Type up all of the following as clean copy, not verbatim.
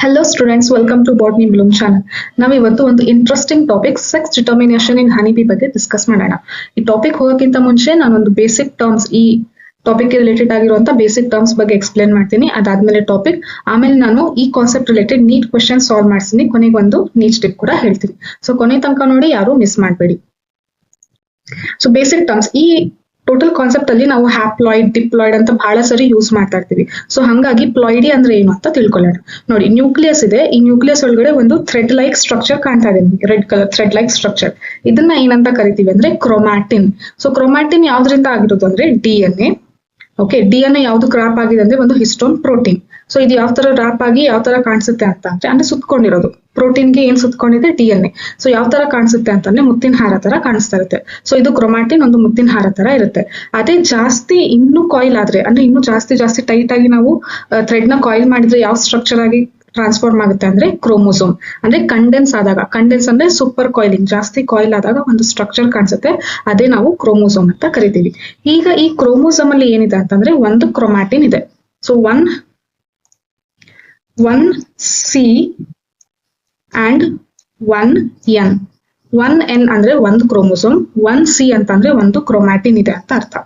Hello students, welcome to Botany Bloom channel. ನಾವು ಇವತ್ತು ಒಂದು interesting topic sex determination in honey bee ಬಗ್ಗೆ discuss ಮಾಡೋಣ. ಈ ಟಾಪಿಕ್ ಹೋಗೋಕ್ಕಿಂತ ಮುಂಚೆ ನಾನೊಂದು ಬೇಸಿಕ್ ಟರ್ಮ್ಸ್ ಈ ಟಾಪಿಕ್ ರಿಲೇಟೆಡ್ ಆಗಿರುವಂತ ಬೇಸಿಕ್ ಟರ್ಮ್ಸ್ ಬಗ್ಗೆ ಎಕ್ಸ್ಪ್ಲೇನ್ ಮಾಡ್ತೀನಿ. ಅದಾದ್ಮೇಲೆ ಟಾಪಿಕ್, ಆಮೇಲೆ ನಾನು ಈ concept related NEET question solve ಮಾಡ್ತೀನಿ. ಕೊನೆಗೆ ಒಂದು ನೀಟ್ ಟಿಪ್ ಕೂಡ ಹೇಳ್ತೀನಿ. ಸೊ ಕೊನೆ ತನಕ ನೋಡಿ, ಯಾರು ಮಿಸ್ ಮಾಡಬೇಡಿ. ಸೊ ಬೇಸಿಕ್ ಟರ್ಮ್ಸ್, ಈ ಟೋಟಲ್ ಕಾನ್ಸೆಪ್ಟ್ ಅಲ್ಲಿ ನಾವು ಹ್ಯಾಪ್ಲಾಯ್ಡ್, ಡಿಪ್ಲಾಯ್ಡ್ ಅಂತ ಬಹಳ ಸರಿ ಯೂಸ್ ಮಾಡ್ತಾ ಇರ್ತೀವಿ. ಸೊ ಹಂಗಾಗಿ ಪ್ಲಾಯ್ಡಿ ಅಂದ್ರೆ ಏನು ಅಂತ ತಿಳ್ಕೊಳ್ಳೋಣ. ನೋಡಿ, ನ್ಯೂಕ್ಲಿಯಸ್ ಇದೆ. ಈ ನ್ಯೂಕ್ಲಿಯಸ್ ಒಳಗಡೆ ಒಂದು ಥ್ರೆಡ್ ಲೈಕ್ ಸ್ಟ್ರಕ್ಚರ್ ಕಾಣ್ತಾ ಇದೆ ನಿಮಗೆ, red colour thread like structure. ಇದನ್ನ ಏನಂತ ಕರಿತೀವಿ ಅಂದ್ರೆ ಕ್ರೊಮ್ಯಾಟಿನ್. ಸೊ ಕ್ರೊಮ್ಯಾಟಿನ್ ಯಾವ್ದ್ರಿಂದ ಆಗಿರೋದು ಅಂದ್ರೆ DNA. ಓಕೆ, DNA ಯಾವ್ದು ರ್ಯಾಪ್ ಆಗಿದೆ ಅಂದ್ರೆ ಒಂದು ಹಿಸ್ಟೋನ್ ಪ್ರೋಟೀನ್. ಸೊ ಇದು ಯಾವ ತರ ರ್ಯಾಪ್ ಆಗಿ ಯಾವ ತರ ಕಾಣಿಸುತ್ತೆ ಅಂತ ಅಂದ್ರೆ ಸುತ್ಕೊಂಡಿರೋದು. ಪ್ರೋಟೀನ್ಗೆ ಏನ್ ಸುತ್ಕೊಂಡಿದೆ DNA. ಸೊ ಯಾವ ತರ ಕಾಣಿಸುತ್ತೆ ಅಂತಂದ್ರೆ ಮುತ್ತಿನ ಹಾರ ತರ ಕಾಣಿಸ್ತಾ ಇರುತ್ತೆ. ಸೊ ಇದು ಕ್ರೊಮ್ಯಾಟಿನ್ ಒಂದು ಮುತ್ತಿನ ಹಾರ ತರ ಇರುತ್ತೆ. ಅದೇ ಜಾಸ್ತಿ ಇನ್ನೂ ಕಾಯಿಲ್ ಆದ್ರೆ, ಅಂದ್ರೆ ಇನ್ನೂ ಜಾಸ್ತಿ ಟೈಟ್ ಆಗಿ ನಾವು ಥ್ರೆಡ್ ನ ಕಾಯಿಲ್ ಮಾಡಿದ್ರೆ ಯಾವ ಸ್ಟ್ರಕ್ಚರ್ ಆಗಿ ಟ್ರಾನ್ಸ್ಫಾರ್ಮ್ ಆಗುತ್ತೆ ಅಂದ್ರೆ ಕ್ರೋಮೋಸೋಮ್. ಅಂದ್ರೆ ಕಂಡೆನ್ಸ್ ಆದಾಗ, ಕಂಡೆನ್ಸ್ ಅಂದ್ರೆ ಸೂಪರ್ ಕಾಯಿಲಿಂಗ್, ಜಾಸ್ತಿ ಕಾಯಿಲ್ ಆದಾಗ ಒಂದು ಸ್ಟ್ರಕ್ಚರ್ ಕಾಣಿಸುತ್ತೆ, ಅದೇ ನಾವು ಕ್ರೋಮೋಸೋಮ್ ಅಂತ ಕರಿತೀವಿ. ಈಗ ಈ ಕ್ರೋಮೋಸೋಮ್ ಅಲ್ಲಿ ಏನಿದೆ ಅಂತಂದ್ರೆ ಒಂದು ಕ್ರೊಮ್ಯಾಟಿನ್ ಇದೆ. So one C and 1N. 1N ಅಂದ್ರೆ ಒಂದು ಕ್ರೋಮೋಸೋಮ್, 1C ಅಂತಂದ್ರೆ ಒಂದು ಕ್ರೊಮ್ಯಾಟಿನ್ ಇದೆ ಅಂತ ಅರ್ಥ.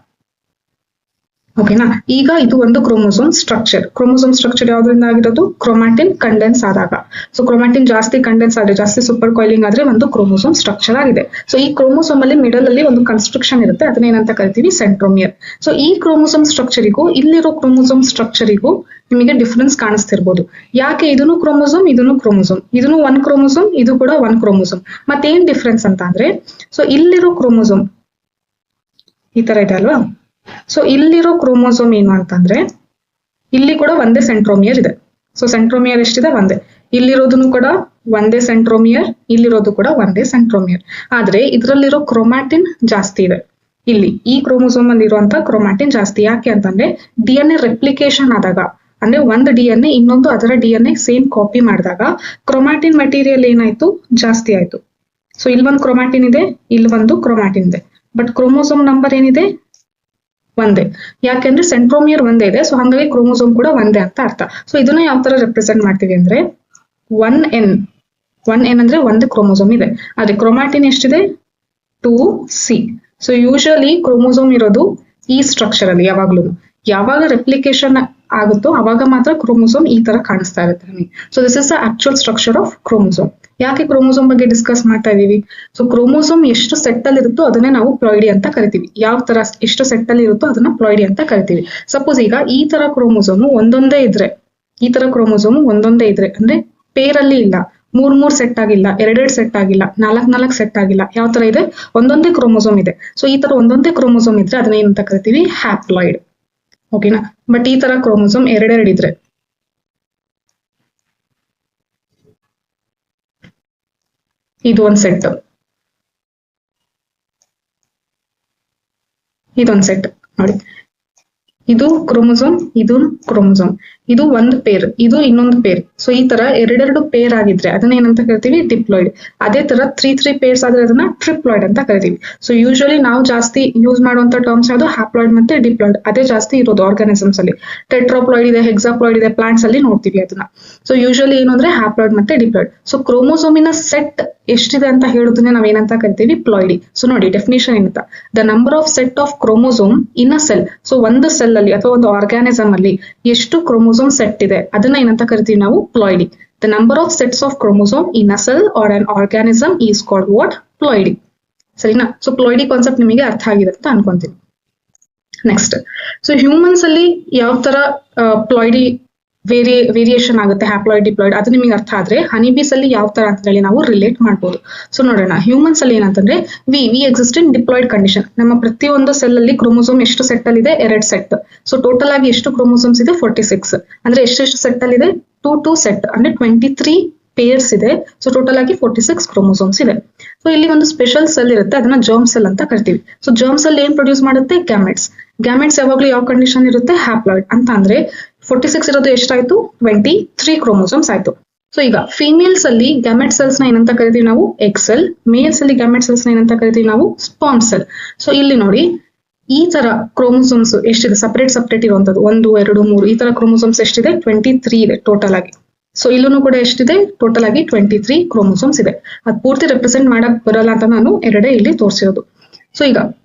ಓಕೆನಾ? ಈಗ ಇದು ಒಂದು ಕ್ರೋಮೋಸೋಮ್ ಸ್ಟ್ರಕ್ಚರ್. ಕ್ರೋಮೋಸೋಮ್ ಸ್ಟ್ರಕ್ಚರ್ ಯಾವ್ದ್ರಿಂದ ಆಗಿರೋದು? ಕ್ರೊಮ್ಯಾಟಿನ್ ಕಂಡೆನ್ಸ್ ಆದಾಗ. ಸೊ ಕ್ರೊಮ್ಯಾಟಿನ್ ಜಾಸ್ತಿ ಕಂಡೆನ್ಸ್ ಆದ್ರೆ, ಜಾಸ್ತಿ ಸೂಪರ್ ಕಾಯಿಲಿಂಗ್ ಆದ್ರೆ ಒಂದು ಕ್ರೋಮೋಸೋಮ್ ಸ್ಟ್ರಕ್ಚರ್ ಆಗಿದೆ. ಸೊ ಈ ಕ್ರೋಮೋಸೋಮ್ ಅಲ್ಲಿ ಮಿಡಲ್ ಅಲ್ಲಿ ಒಂದು ಕನ್ಸ್ಟ್ರಕ್ಷನ್ ಇರುತ್ತೆ, ಅದನ್ನ ಏನಂತ ಕರಿತೀವಿ? ಸೆಂಟ್ರೋಮಿಯರ್. ಸೊ ಈ ಕ್ರೋಮೋಸೋಮ್ ಸ್ಟ್ರಕ್ಚರಿಗೂ ಇಲ್ಲಿರೋ ಕ್ರೋಮೋಸೋಮ್ ಸ್ಟ್ರಕ್ಚರಿಗೂ ನಿಮಗೆ ಡಿಫರೆನ್ಸ್ ಕಾಣಿಸ್ತಿರ್ಬೋದು. ಯಾಕೆ? ಇದನ್ನು ಕ್ರೋಮೋಸೋಮ್, ಇದನ್ನು ಕ್ರೋಮೋಸೋಮ್, ಇದನ್ನು ಒನ್ ಕ್ರೋಮೋಸೋಮ್, ಇದು ಕೂಡ ಒನ್ ಕ್ರೋಮೋಸೋಮ್. ಮತ್ತೇನ್ ಡಿಫರೆನ್ಸ್ ಅಂತ ಅಂದ್ರೆ, ಸೊ ಇಲ್ಲಿರೋ ಕ್ರೋಮೋಸೋಮ್ ಈ ತರ ಇದೆ ಅಲ್ವಾ? ಸೊ ಇಲ್ಲಿರೋ ಕ್ರೋಮೋಸೋಮ್ ಏನು ಅಂತಂದ್ರೆ, ಇಲ್ಲಿ ಕೂಡ ಒಂದೇ ಸೆಂಟ್ರೋಮಿಯರ್ ಇದೆ. ಸೊ ಸೆಂಟ್ರೋಮಿಯರ್ ಎಷ್ಟಿದೆ? ಒಂದೇ. ಇಲ್ಲಿರೋದನ್ನು ಕೂಡ ಒಂದೇ ಸೆಂಟ್ರೋಮಿಯರ್, ಇಲ್ಲಿರೋದು ಕೂಡ ಒಂದೇ ಸೆಂಟ್ರೋಮಿಯರ್. ಆದ್ರೆ ಇದ್ರಲ್ಲಿರೋ ಕ್ರೊಮ್ಯಾಟಿನ್ ಜಾಸ್ತಿ ಇದೆ. ಇಲ್ಲಿ ಈ ಕ್ರೋಮೋಸೋಮ್ ಅಲ್ಲಿ ಇರುವಂತ ಕ್ರೊಮ್ಯಾಟಿನ್ ಜಾಸ್ತಿ. ಯಾಕೆ ಅಂತಂದ್ರೆ DNA ರೆಪ್ಲಿಕೇಶನ್ ಆದಾಗ, ಅಂದ್ರೆ ಒಂದು DNA ಇನ್ನೊಂದು ಅದರ DNA ಸೇಮ್ ಕಾಪಿ ಮಾಡಿದಾಗ ಕ್ರೊಮ್ಯಾಟಿನ್ ಮೆಟೀರಿಯಲ್ ಏನಾಯ್ತು? ಜಾಸ್ತಿ ಆಯ್ತು. ಸೊ ಇಲ್ಲಿ ಒಂದು ಕ್ರೊಮ್ಯಾಟಿನ್ ಇದೆ, ಇಲ್ಲಿ ಒಂದು ಕ್ರೊಮ್ಯಾಟಿನ್ ಇದೆ, ಬಟ್ ಕ್ರೋಮೋಸೋಮ್ ನಂಬರ್ ಏನಿದೆ? ಒಂದೇ. ಯಾಕೆಂದ್ರೆ ಸೆಂಟ್ರೋಮಿಯರ್ ಒಂದೇ ಇದೆ, ಸೊ ಹಾಗಾಗಿ ಕ್ರೋಮೋಸೋಮ್ ಕೂಡ ಒಂದೇ ಅಂತ ಅರ್ಥ. ಸೊ ಇದನ್ನ ಯಾವ ತರ ರೆಪ್ರೆಸೆಂಟ್ ಮಾಡ್ತೀವಿ ಅಂದ್ರೆ 1N ಅಂದ್ರೆ ಒಂದು ಕ್ರೋಮೋಸೋಮ್ ಇದೆ, ಆದ್ರೆ ಕ್ರೊಮ್ಯಾಟಿನ್ ಎಷ್ಟಿದೆ? 2C. ಸೊ ಯೂಶಲಿ ಕ್ರೋಮೋಸೋಮ್ ಇರೋದು ಈ ಸ್ಟ್ರಕ್ಚರ್ ಅಲ್ಲಿ. ಯಾವಾಗ ರೆಪ್ಲಿಕೇಶನ್ ಆಗುತ್ತೋ ಅವಾಗ ಮಾತ್ರ ಕ್ರೋಮೋಸೋಮ್ ಈ ತರ ಕಾಣಿಸ್ತಾ ಇರುತ್ತೆ ನಮಗೆ. So this is the actual structure of chromosome. ಯಾಕೆ ಕ್ರೋಮೋಸೋಮ್ ಬಗ್ಗೆ ಡಿಸ್ಕಸ್ ಮಾಡ್ತಾ ಇದೀವಿ? ಸೊ ಕ್ರೋಮೋಸೋಮ್ ಎಷ್ಟು ಸೆಟ್ ಅಲ್ಲಿ ಇರುತ್ತೋ ಅದನ್ನೇ ನಾವು ಪ್ಲಾಯ್ಡಿ ಅಂತ ಕರಿತೀವಿ. ಯಾವ ತರ ಎಷ್ಟು ಸೆಟ್ ಅಲ್ಲಿ ಇರುತ್ತೋ ಅದನ್ನ ಪ್ಲಾಯ್ಡಿ ಅಂತ ಕರಿತೀವಿ. ಸಪೋಸ್ ಈಗ ಈ ತರ ಕ್ರೋಮೋಸೋಮ್ ಒಂದೊಂದೇ ಇದ್ರೆ, ಅಂದ್ರೆ ಪೇರ್ ಅಲ್ಲಿ ಇಲ್ಲ, ಮೂರ್ ಸೆಟ್ ಆಗಿಲ್ಲ, ಎರಡೆರಡು ಸೆಟ್ ಆಗಿಲ್ಲ, ನಾಲ್ಕು ಸೆಟ್ ಆಗಿಲ್ಲ, ಯಾವ ತರ ಇದೆ? ಒಂದೊಂದೇ ಕ್ರೋಮೋಸೋಮ್ ಇದೆ. ಸೊ ಈ ತರ ಒಂದೊಂದೇ ಕ್ರೋಮೋಸೋಮ್ ಇದ್ರೆ ಅದನ್ನ ಏನಂತ ಕರಿತೀವಿ? ಹ್ಯಾಪ್ಲಾಯ್ಡ್. ಓಕೆನಾ? ಬಟ್ ಈ ತರ ಕ್ರೋಮೋಸೋಮ್ ಎರಡೆರಡು ಇದ್ರೆ, ಇದು ಒಂದ್ ಸೆಟ್, ಇದೊಂದ್ ಸೆಟ್ ನೋಡಿ. ಇದು ಕ್ರೋಮೋಸೋಮ್, ಇದು ಕ್ರೋಮೋಸೋಮ್, ಇದು ಒಂದು ಪೇರ್, ಇದು ಇನ್ನೊಂದು ಪೇರ್. ಸೊ ಈ ತರ ಎರಡೆರಡು ಪೇರ್ ಆಗಿದ್ರೆ ಅದನ್ನ ಏನಂತ ಕರಿತೀವಿ? ಡಿಪ್ಲಾಯ್ಡ್. ಅದೇ ತರ 3 ಪೇರ್ಸ್ ಆದ್ರೆ ಅದನ್ನ ಟ್ರಿಪ್ಲಾಯ್ಡ್ ಅಂತ ಕರಿತೀವಿ. ಸೊ ಯೂಶಲಿ ನಾವು ಜಾಸ್ತಿ ಯೂಸ್ ಮಾಡುವಂತ ಟರ್ಮ್ಸ್ ಯಾವುದು? ಹ್ಯಾಪ್ಲಾಯ್ಡ್ ಮತ್ತೆ ಡಿಪ್ಲಾಯ್ಡ್. ಅದೇ ಜಾಸ್ತಿ ಇರೋದು ಆರ್ಗಾನಿಸಮ್ಸ್ ಅಲ್ಲಿ. ಟೆಟ್ರಾಪ್ಲಾಯ್ಡ್ ಇದೆ, ಹೆಕ್ಸಾಪ್ಲಾಯ್ಡ್ ಇದೆ, ಪ್ಲಾಂಟ್ಸ್ ಅಲ್ಲಿ ನೋಡ್ತೀವಿ ಅದನ್ನ. ಸೊ ಯೂಶಲಿ ಏನು ಅಂದ್ರೆ ಹ್ಯಾಪ್ಲಾಯ್ಡ್ ಮತ್ತೆ ಡಿಪ್ಲಾಯ್ಡ್. ಸೊ ಕ್ರೋಮೋಸೋಮಿನ ಸೆಟ್ ಎಷ್ಟಿದೆ ಅಂತ ಹೇಳೋದನ್ನೇ ನಾವೇನಂತ ಕರಿತೀವಿ? ಪ್ಲಾಯ್ಡಿ. ಸೊ ನೋಡಿ ಡೆಫಿನಿಷನ್ ಏನಂತ: the number of set of chromosome in a cell. So ಒಂದು ಸೆಲ್ ಅಲ್ಲಿ ಅಥವಾ ಒಂದು ಆರ್ಗಾನಿಸಮ್ ಅಲ್ಲಿ ಎಷ್ಟು ಕ್ರೋಮೋಸೋಮ್ ಸೆಟ್ ಇದೆ ಅದನ್ನ ಏನಂತ ಕರಿತೀವಿ ನಾವು? Ploidy. The number of sets of chromosome in a cell or an organism is called what? Ploidy. ಸರಿನಾ? ಸೊ ಪ್ಲಾಯ್ಡಿ ಕಾನ್ಸೆಪ್ಟ್ ನಿಮಗೆ ಅರ್ಥ ಆಗಿದೆ ಅಂತ ಅನ್ಕೊಂತೀನಿ. ನೆಕ್ಸ್ಟ್, ಸೊ ಹ್ಯೂಮನ್ಸ್ ಅಲ್ಲಿ ಯಾವ ತರ ಪ್ಲಾಯ್ಡಿ ವೇರಿಯೇಷನ್ ಆಗುತ್ತೆ, ಹ್ಯಾಪ್ಲಾಯ್ಡ್ ಡಿಪ್ಲಾಯ್ಡ್, ಅದು ನಿಮಗೆ ಅರ್ಥ ಆದ್ರೆ ಹನಿಬೀಸ್ ಅಲ್ಲಿ ಯಾವ ತರ ಅಂತ ಹೇಳಿ ನಾವು ರಿಲೇಟ್ ಮಾಡ್ಬೋದು. ಸೊ ನೋಡೋಣ, ಹ್ಯೂಮನ್ಸ್ ಅಲ್ಲಿ ಏನಂತಂದ್ರೆ we exist in diploid condition. ನಮ್ಮ ಪ್ರತಿಯೊಂದು ಸೆಲ್ ಅಲ್ಲಿ ಕ್ರೋಮೋಸೋಮ್ ಎಷ್ಟು ಸೆಟ್ ಅಲ್ಲಿ ಇದೆ? 2 ಸೆಟ್. ಸೊ ಟೋಟಲ್ ಆಗಿ ಎಷ್ಟು ಕ್ರೋಮೋಸೋಮ್ಸ್ ಇದೆ? 46. ಅಂದ್ರೆ ಎಷ್ಟು ಸೆಟ್ ಅಲ್ಲಿ ಇದೆ? 2 ಸೆಟ್, ಅಂದ್ರೆ 23 ಪೇರ್ಸ್ ಇದೆ. ಸೊ ಟೋಟಲ್ ಆಗಿ 46 ಕ್ರೋಮೋಸೋಮ್ಸ್ ಇದೆ. ಸೊ ಇಲ್ಲಿ ಒಂದು ಸ್ಪೆಷಲ್ ಸೆಲ್ ಇರುತ್ತೆ, ಅದನ್ನ ಜರ್ಮ್ ಸೆಲ್ ಅಂತ ಕರಿತೀವಿ. ಸೊ ಜರ್ಮ್ ಸೆಲ್ ಏನ್ ಪ್ರೊಡ್ಯೂಸ್ ಮಾಡುತ್ತೆ? ಗ್ಯಾಮೆಟ್ಸ್. ಗ್ಯಾಮೆಟ್ಸ್ ಯಾವಾಗ್ಲೂ ಯಾವ ಕಂಡೀಷನ್ ಇರುತ್ತೆ? ಹ್ಯಾಪ್ಲಾಯ್ಡ್ ಅಂತ. ಅಂದ್ರೆ 46 ಇರೋದು ಎಷ್ಟಾಯ್ತು? 23 ಕ್ರೋಮೋಸೋಮ್ಸ್ ಆಯ್ತು. ಸೊ ಈಗ ಫೀಮೇಲ್ಸ್ ಅಲ್ಲಿ ಗ್ಯಾಮೆಟ್ ಸೆಲ್ಸ್ ನ ಏನಂತ ಕರಿತೀವಿ ನಾವು? Egg cell. ಮೇಲ್ಸ್ ಅಲ್ಲಿ ಗ್ಯಾಮೆಟ್ ಸೆಲ್ಸ್ ನ ಏನಂತ ಕರಿತೀವಿ ನಾವು? Sperm cell. ಸೊ ಇಲ್ಲಿ ನೋಡಿ, ಈ ತರ ಕ್ರೋಮೋಸೋಮ್ಸ್ ಎಷ್ಟಿದೆ? ಸಪರೇಟ್ ಇರುವಂತದ್ದು 1, 2, 3 ಈ ತರ ಕ್ರೋಮೋಸೋಮ್ಸ್ ಎಷ್ಟಿದೆ? 23 ಇದೆ ಟೋಟಲ್ ಆಗಿ. ಸೊ ಇಲ್ಲೂ ಕೂಡ ಎಷ್ಟಿದೆ, ಟೋಟಲ್ ಆಗಿ 23 ಕ್ರೋಮೋಸೋಮ್ಸ್ ಇದೆ. ಅದು ಪೂರ್ತಿ ರೆಪ್ರೆಸೆಂಟ್ ಮಾಡಕ್ ಬರಲ್ಲ ಅಂತ ನಾನು ಎರಡೇ ಇಲ್ಲಿ ತೋರಿಸಿರೋದು. ಸೊ ಈಗ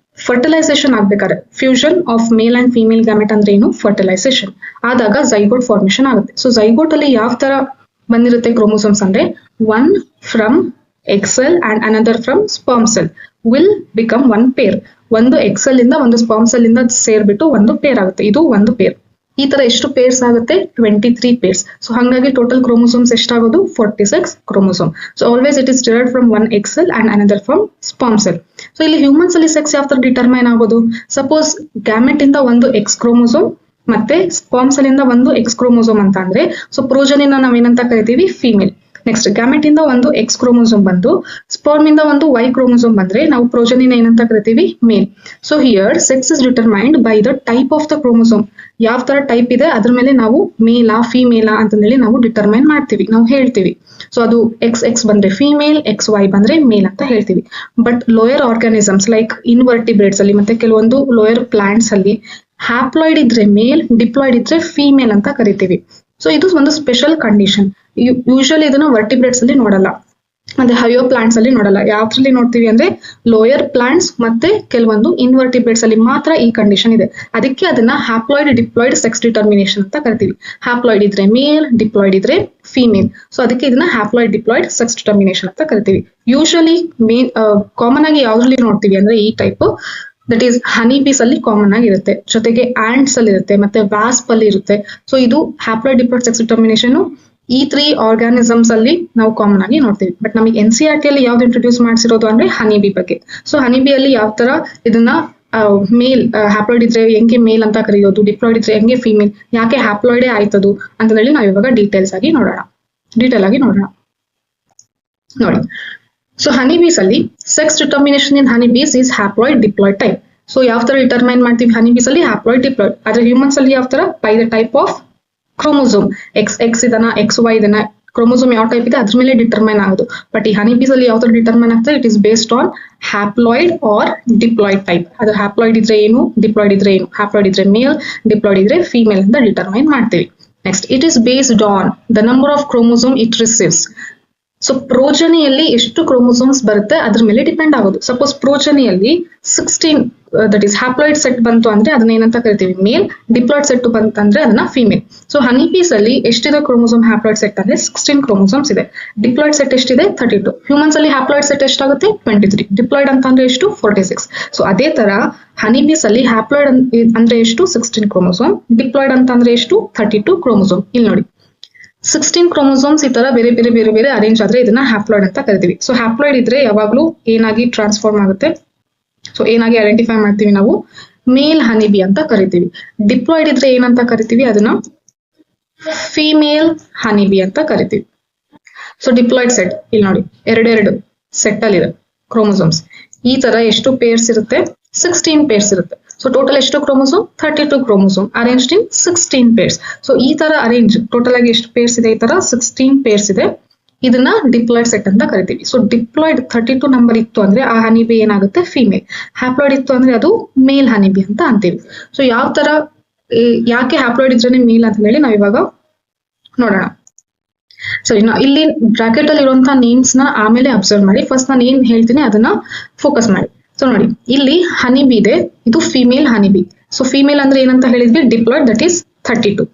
ಫರ್ಟಿಲೈಸೇಷನ್ ಆಗ್ಬೇಕಾದ್ರೆ fusion of male and female gamete ಅಂದ್ರೆ ಏನು, ಫರ್ಟಿಲೈಸೇಷನ್ ಆದಾಗ ಝೈಗೋಟ್ ಫಾರ್ಮೇಶನ್ ಆಗುತ್ತೆ. ಸೊ ಝೈಗೋಟ್ ಅಲ್ಲಿ ಯಾವ ತರ ಬಂದಿರುತ್ತೆ ಕ್ರೋಮೋಸೋಮ್ಸ್ ಅಂದ್ರೆ, one from egg cell and another from sperm cell will become one pair. ಒಂದು ಎಗ್ ಸೆಲ್ ಇಂದ ಒಂದು ಸ್ಪರ್ಮ್ ಸೆಲ್ ಇಂದ ಸೇರ್ಬಿಟ್ಟು ಒಂದು ಪೇರ್ ಆಗುತ್ತೆ. ಇದು ಒಂದು ಪೇರ್. ಈ ತರ ಎಷ್ಟು ಪೇರ್ಸ್ ಆಗುತ್ತೆ, 23 ಪೇರ್ಸ್. ಸೊ ಹಾಗಾಗಿ ಟೋಟಲ್ ಕ್ರೋಮೋಸೋಮ್ಸ್ ಎಷ್ಟಾಗೋದು, 46 chromosome. So always it is derived from one egg cell and another from sperm cell. So ಇಲ್ಲಿ ಹ್ಯೂಮನ್ಸ್ ಅಲ್ಲಿ ಸೆಕ್ಸ್ ಯಾವ ತರ ಡಿಟರ್ಮೈನ್ ಆಗೋದು, ಸಪೋಸ್ ಗ್ಯಾಮೆಟ್ ಇಂದ ಒಂದು ಎಕ್ಸ್ ಕ್ರೋಮೋಸೋಮ್ ಮತ್ತೆ ಸ್ಪರ್ಮ್ ಸೆಲ್ ಇಂದ ಒಂದು ಎಕ್ಸ್ ಕ್ರೋಮೋಸೋಮ್ ಅಂತ ಅಂದ್ರೆ, ಸೊ ಪ್ರೋಜನಿನ ನಾವೇನಂತ ಕರಿತೀವಿ, ಫಿಮೇಲ್. ನೆಕ್ಸ್ಟ್ ಗ್ಯಾಮೆಟ್ ಇಂದ ಒಂದು ಎಕ್ಸ್ ಕ್ರೋಮೋಸೋಮ್ ಬಂದು ಸ್ಪರ್ಮ್ ಇಂದ ಒಂದು ವೈ ಕ್ರೋಮೋಸೋಮ್ ಬಂದ್ರೆ ನಾವು ಪ್ರೋಜನಿನ ಏನಂತ ಕರಿತೀವಿ, male. So here sex is determined by the type of the chromosome. ಯಾವ ತರ ಟೈಪ್ ಇದೆ ಅದ್ರ ಮೇಲೆ ನಾವು ಮೇಲಾ ಫಿಮೇಲಾ ಅಂತಂದೇಳಿ ನಾವು ಡಿಟರ್ಮೈನ್ ಮಾಡ್ತೀವಿ, ನಾವು ಹೇಳ್ತೀವಿ. ಸೊ ಅದು ಎಕ್ಸ್ ಬಂದ್ರೆ ಫಿಮೇಲ್, XY ಬಂದ್ರೆ ಮೇಲ್ ಅಂತ ಹೇಳ್ತೀವಿ. But lower organisms like invertebrates ಅಲ್ಲಿ ಮತ್ತೆ ಕೆಲವೊಂದು ಲೋಯರ್ ಪ್ಲಾಂಟ್ಸ್ ಅಲ್ಲಿ ಹ್ಯಾಪ್ಲಾಯ್ಡ್ ಇದ್ರೆ ಮೇಲ್, ಡಿಪ್ಲಾಯ್ಡ್ ಇದ್ರೆ ಫಿಮೇಲ್ ಅಂತ ಕರಿತೀವಿ. ಸೊ ಇದು ಒಂದು ಸ್ಪೆಷಲ್ ಕಂಡೀಷನ್. ಯೂಶಲಿ ಇದನ್ನ ವರ್ಟಿಬ್ರೇಟ್ಸ್ ಅಲ್ಲಿ ನೋಡಲ್ಲ, ಮತ್ತೆ ಹೈಯೋ ಪ್ಲಾಂಟ್ಸ್ ಅಲ್ಲಿ ನೋಡಲ್ಲ. ಯಾವ್ದ್ರಲ್ಲಿ ನೋಡ್ತೀವಿ ಅಂದ್ರೆ ಲೋಯರ್ ಪ್ಲಾಂಟ್ಸ್ ಮತ್ತೆ ಕೆಲವೊಂದು ಇನ್ವರ್ಟಿಬ್ರೇಟ್ಸ್ ಅಲ್ಲಿ ಮಾತ್ರ ಈ ಕಂಡೀಷನ್ ಇದೆ. ಅದಕ್ಕೆ ಅದನ್ನ ಹ್ಯಾಪ್ಲಾಯ್ಡ್ ಡಿಪ್ಲಾಯ್ಡ್ ಸೆಕ್ಸ್ ಡಿಟರ್ಮಿನೇಷನ್ ಅಂತ ಕರಿತೀವಿ. ಹ್ಯಾಪ್ಲಾಯ್ಡ್ ಇದ್ರೆ ಮೇಲ್, ಡಿಪ್ಲಾಯ್ಡ್ ಇದ್ರೆ ಫಿಮೇಲ್. ಸೊ ಅದಕ್ಕೆ ಇದನ್ನ ಹ್ಯಾಪ್ಲಾಯ್ಡ್ ಡಿಪ್ಲಾಯ್ಡ್ ಸೆಕ್ಸ್ ಡಿಟರ್ಮಿನೇಷನ್ ಅಂತ ಕರಿತೀವಿ. ಯೂಶಲಿ ಕಾಮನ್ ಆಗಿ ಯಾವ್ದ್ರಲ್ಲಿ ನೋಡ್ತೀವಿ ಅಂದ್ರೆ ಈ type, that is honey bees ಅಲ್ಲಿ ಕಾಮನ್ ಆಗಿ ಇರುತ್ತೆ, ಜೊತೆಗೆ ಆಂಟ್ಸ್ ಅಲ್ಲಿ ಇರುತ್ತೆ, ಮತ್ತೆ ವಾಸ್ಪ್ ಅಲ್ಲಿ ಇರುತ್ತೆ. ಸೊ ಇದು ಹ್ಯಾಪ್ಲಾಯ್ಡ್ ಡಿಪ್ಲಾಯ್ಡ್ ಸೆಕ್ಸ್ ಡಿಟರ್ಮಿನೇಷನ್ ಈ 3 ಆರ್ಗಾನಿಸಮ್ಸ್ ಅಲ್ಲಿ ನಾವು ಕಾಮನ್ ಆಗಿ ನೋಡ್ತೀವಿ. ಬಟ್ ನಮಗೆ NCERT ಅಲ್ಲಿ ಯಾವ್ದು ಇಂಟ್ರೊಡ್ಯೂಸ್ ಮಾಡಿಸಿರೋದು ಅಂದ್ರೆ ಹನಿಬಿ ಬಗ್ಗೆ. ಸೊ ಹನಿಬಿ ಅಲ್ಲಿ ಯಾವ ತರ ಇದನ್ನ ಮೇಲ್ ಹ್ಯಾಪ್ಲಾಯ್ಡ್ ಇದ್ರೆ ಹೆಂಗೆ ಮೇಲ್ ಅಂತ ಕರೆಯೋದು, ಡಿಪ್ಲಾಯ್ಡ್ ಇದ್ರೆ ಹೆಂಗೆ ಫಿಮೇಲ್, ಯಾಕೆ ಹ್ಯಾಪ್ಲಾಯ್ಡೇ ಆಯ್ತದು ಅಂತ ಹೇಳಿ ನಾವು ಇವಾಗ ಡೀಟೇಲ್ ಆಗಿ ನೋಡೋಣ. ನೋಡಿ, ಸೊ ಹನಿಬೀಸ್ ಅಲ್ಲಿ sex determination in honeybees is haploid diploid type. So ಯಾವ ತರ ಡಿಟರ್ಮೈನ್ ಮಾಡ್ತೀವಿ ಹನಿಬೀಸ್ ಅಲ್ಲಿ, ಹ್ಯಾಪ್ಲಾಯ್ಡ್ ಡಿಪ್ಲಾಯ್ಡ್. ಆದ್ರೆ ಹ್ಯೂಮನ್ಸ್ ಅಲ್ಲಿ ಯಾವ ತರ, by the type of chromosome. X ಇದನ್ನ, XY ಇದನ್ನ, ಕ್ರೋಮೋಸೋಮ್ ಯಾವ ಟೈಪ್ ಇದೆ ಅದ್ರ ಮೇಲೆ ಡಿಟರ್ಮೈನ್ ಆಗೋದು. ಬಟ್ ಈ ಹನಿಬೀಸ್ ಅಲ್ಲಿ ಯಾವ ತರ ಡಿಟರ್ಮೈನ್ ಆಗ್ತದೆ, it is based on haploid or diploid type. ಅದು ಹ್ಯಾಪ್ಲಾಯ್ಡ್ ಇದ್ರೆ ಏನು, ಡಿಪ್ಲಾಯ್ಡ್ ಇದ್ರೆ ಏನು. ಹ್ಯಾಪ್ಲಾಯ್ಡ್ ಇದ್ರೆ ಮೇಲ್, ಡಿಪ್ಲಾಯ್ಡ್ ಇದ್ರೆ ಫಿಮೇಲ್ ಅಂತ ಡಿಟರ್ಮೈನ್ ಮಾಡ್ತೀವಿ. Next, it is based on the number of chromosome it receives. So ಪ್ರೋಜನಿಯಲ್ಲಿ ಎಷ್ಟು ಕ್ರೋಮೋಸೋಮ್ಸ್ ಬರುತ್ತೆ ಅದ್ರ ಮೇಲೆ ಡಿಪೆಂಡ್ ಆಗೋದು. ಸಪೋಸ್ ಪ್ರೋಜನಿಯಲ್ಲಿ 16 ದಟ್ ಈಸ್ ಹ್ಯಾಪ್ಲಾಯ್ಡ್ ಸೆಟ್ ಬಂತು ಅಂದ್ರೆ ಅದನ್ನ ಏನಂತ ಕರಿತೀವಿ, ಮೇಲ್. ಡಿಪ್ಲಾಯ್ಡ್ ಸೆಟ್ ಬಂತಂದ್ರೆ ಅದನ್ನ ಫಿಮೇಲ್. ಸೊ ಹನಿಬೀಸ್ ಅಲ್ಲಿ ಎಷ್ಟಿದೆ ಕ್ರೋಮೋಸೋಮ್ ಹ್ಯಾಪ್ಲಾಯ್ಡ್ ಸೆಟ್ ಅಂದ್ರೆ 16 ಕ್ರೋಮೋಸೋಮ್ಸ್ ಇದೆ. ಡಿಪ್ಲಾಯ್ಡ್ ಸೆಟ್ ಎಷ್ಟಿದೆ, 32. ಹ್ಯೂಮನ್ಸ್ ಅಲ್ಲಿ ಹ್ಯಾಪ್ಲಾಯ್ಡ್ ಸೆಟ್ ಎಷ್ಟಾಗುತ್ತೆ, 23. ಡಿಪ್ಲಾಯ್ಡ್ ಅಂತ ಅಂದ್ರೆ ಎಷ್ಟು, 46. ಸೊ ಅದೇ ತರ ಹನಿಬೀಸ್ ಅಲ್ಲಿ ಹ್ಯಾಪ್ಲಾಯ್ಡ್ ಅಂದ್ರೆ ಎಷ್ಟು, 16 ಕ್ರೋಮೋಸೋಮ್. ಡಿಪ್ಲಾಯ್ಡ್ ಅಂತ ಅಂದ್ರೆ ಎಷ್ಟು, 32 ಕ್ರೋಮೋಸೋಮ್. ಇಲ್ಲಿ ನೋಡಿ 16 ಕ್ರೋಮೋಸೋಮ್ಸ್ ಈ ತರ ಬೇರೆ ಬೇರೆ ಬೇರೆ ಬೇರೆ ಅರೇಂಜ್ ಆದ್ರೆ ಇದನ್ನ ಹ್ಯಾಪ್ಲಾಯ್ಡ್ ಅಂತ ಕರಿತೀವಿ. ಸೊ ಹ್ಯಾಪ್ಲಾಯ್ಡ್ ಇದ್ರೆ ಯಾವಾಗ್ಲೂ ಏನಾಗಿ ಟ್ರಾನ್ಸ್ಫಾರ್ಮ್ ಆಗುತ್ತೆ, ಸೊ ಏನಾಗಿ ಐಡೆಂಟಿಫೈ ಮಾಡ್ತೀವಿ ನಾವು, ಮೇಲ್ ಹನಿಬಿ ಅಂತ ಕರಿತೀವಿ. ಡಿಪ್ಲಾಯ್ಡ್ ಇದ್ರೆ ಏನಂತ ಕರಿತೀವಿ, ಅದನ್ನ ಫಿಮೇಲ್ ಹನಿಬಿ ಅಂತ ಕರಿತೀವಿ. ಸೊ ಡಿಪ್ಲಾಯ್ಡ್ ಸೆಟ್ ಇಲ್ಲಿ ನೋಡಿ, ಎರಡೆರಡು ಸೆಟ್ ಅಲ್ಲಿ ಇದೆ ಕ್ರೋಮೋಸೋಮ್ಸ್. ಈ ತರ ಎಷ್ಟು ಪೇರ್ಸ್ ಇರುತ್ತೆ, 16 ಪೇರ್ಸ್ ಇರುತ್ತೆ. ಸೊ ಟೋಟಲ್ ಎಷ್ಟು chromosome, 32 chromosome arranged in 16 pairs. So ಈ ತರ ಅರೇಂಜ್ ಟೋಟಲ್ ಆಗಿ ಎಷ್ಟು ಪೇರ್ಸ್ ಇದೆ, ಈ ತರ 16 ಪೇರ್ಸ್ ಇದೆ. ಇದನ್ನ ಡಿಪ್ಲಾಯ್ಡ್ ಸೆಟ್ ಅಂತ ಕರಿತೀವಿ. ಸೊ ಡಿಪ್ಲಾಯ್ಡ್ 32 ನಂಬರ್ ಇತ್ತು ಅಂದ್ರೆ ಆ ಹನಿಬಿ ಏನಾಗುತ್ತೆ, ಫಿಮೇಲ್. ಹ್ಯಾಪ್ಲಾಯ್ಡ್ ಇತ್ತು ಅಂದ್ರೆ ಅದು ಮೇಲ್ ಹನಿಬಿ ಅಂತ ಅಂತೀವಿ. ಸೊ ಯಾವ ತರ, ಯಾಕೆ ಹ್ಯಾಪ್ಲಾಯ್ಡ್ ಇದ್ರೆ ಮೇಲ್ ಅಂತ ಹೇಳಿ ನಾವ್ ಇವಾಗ ನೋಡೋಣ. ಸರಿ, ಇಲ್ಲಿ ಬ್ರಾಕೆಟ್ ಅಲ್ಲಿ ಇರುವಂತಹ ನೇಮ್ಸ್ ನ ಆಮೇಲೆ ಅಬ್ಸರ್ವ್ ಮಾಡಿ. ಫಸ್ಟ್ ನಾನು ಏನ್ ಹೇಳ್ತೀನಿ ಅದನ್ನ ಫೋಕಸ್ ಮಾಡಿ. ಸೊ ನೋಡಿ, ಇಲ್ಲಿ ಹನಿಬಿ ಇದೆ, ಇದು ಫಿಮೇಲ್ ಹನಿಬಿ. ಸೊ ಫಿಮೇಲ್ ಅಂದ್ರೆ ಏನಂತ ಹೇಳಿದ್ವಿ, ಡಿಪ್ಲಾಯ್ಡ್, ದಟ್ ಈಸ್ 32.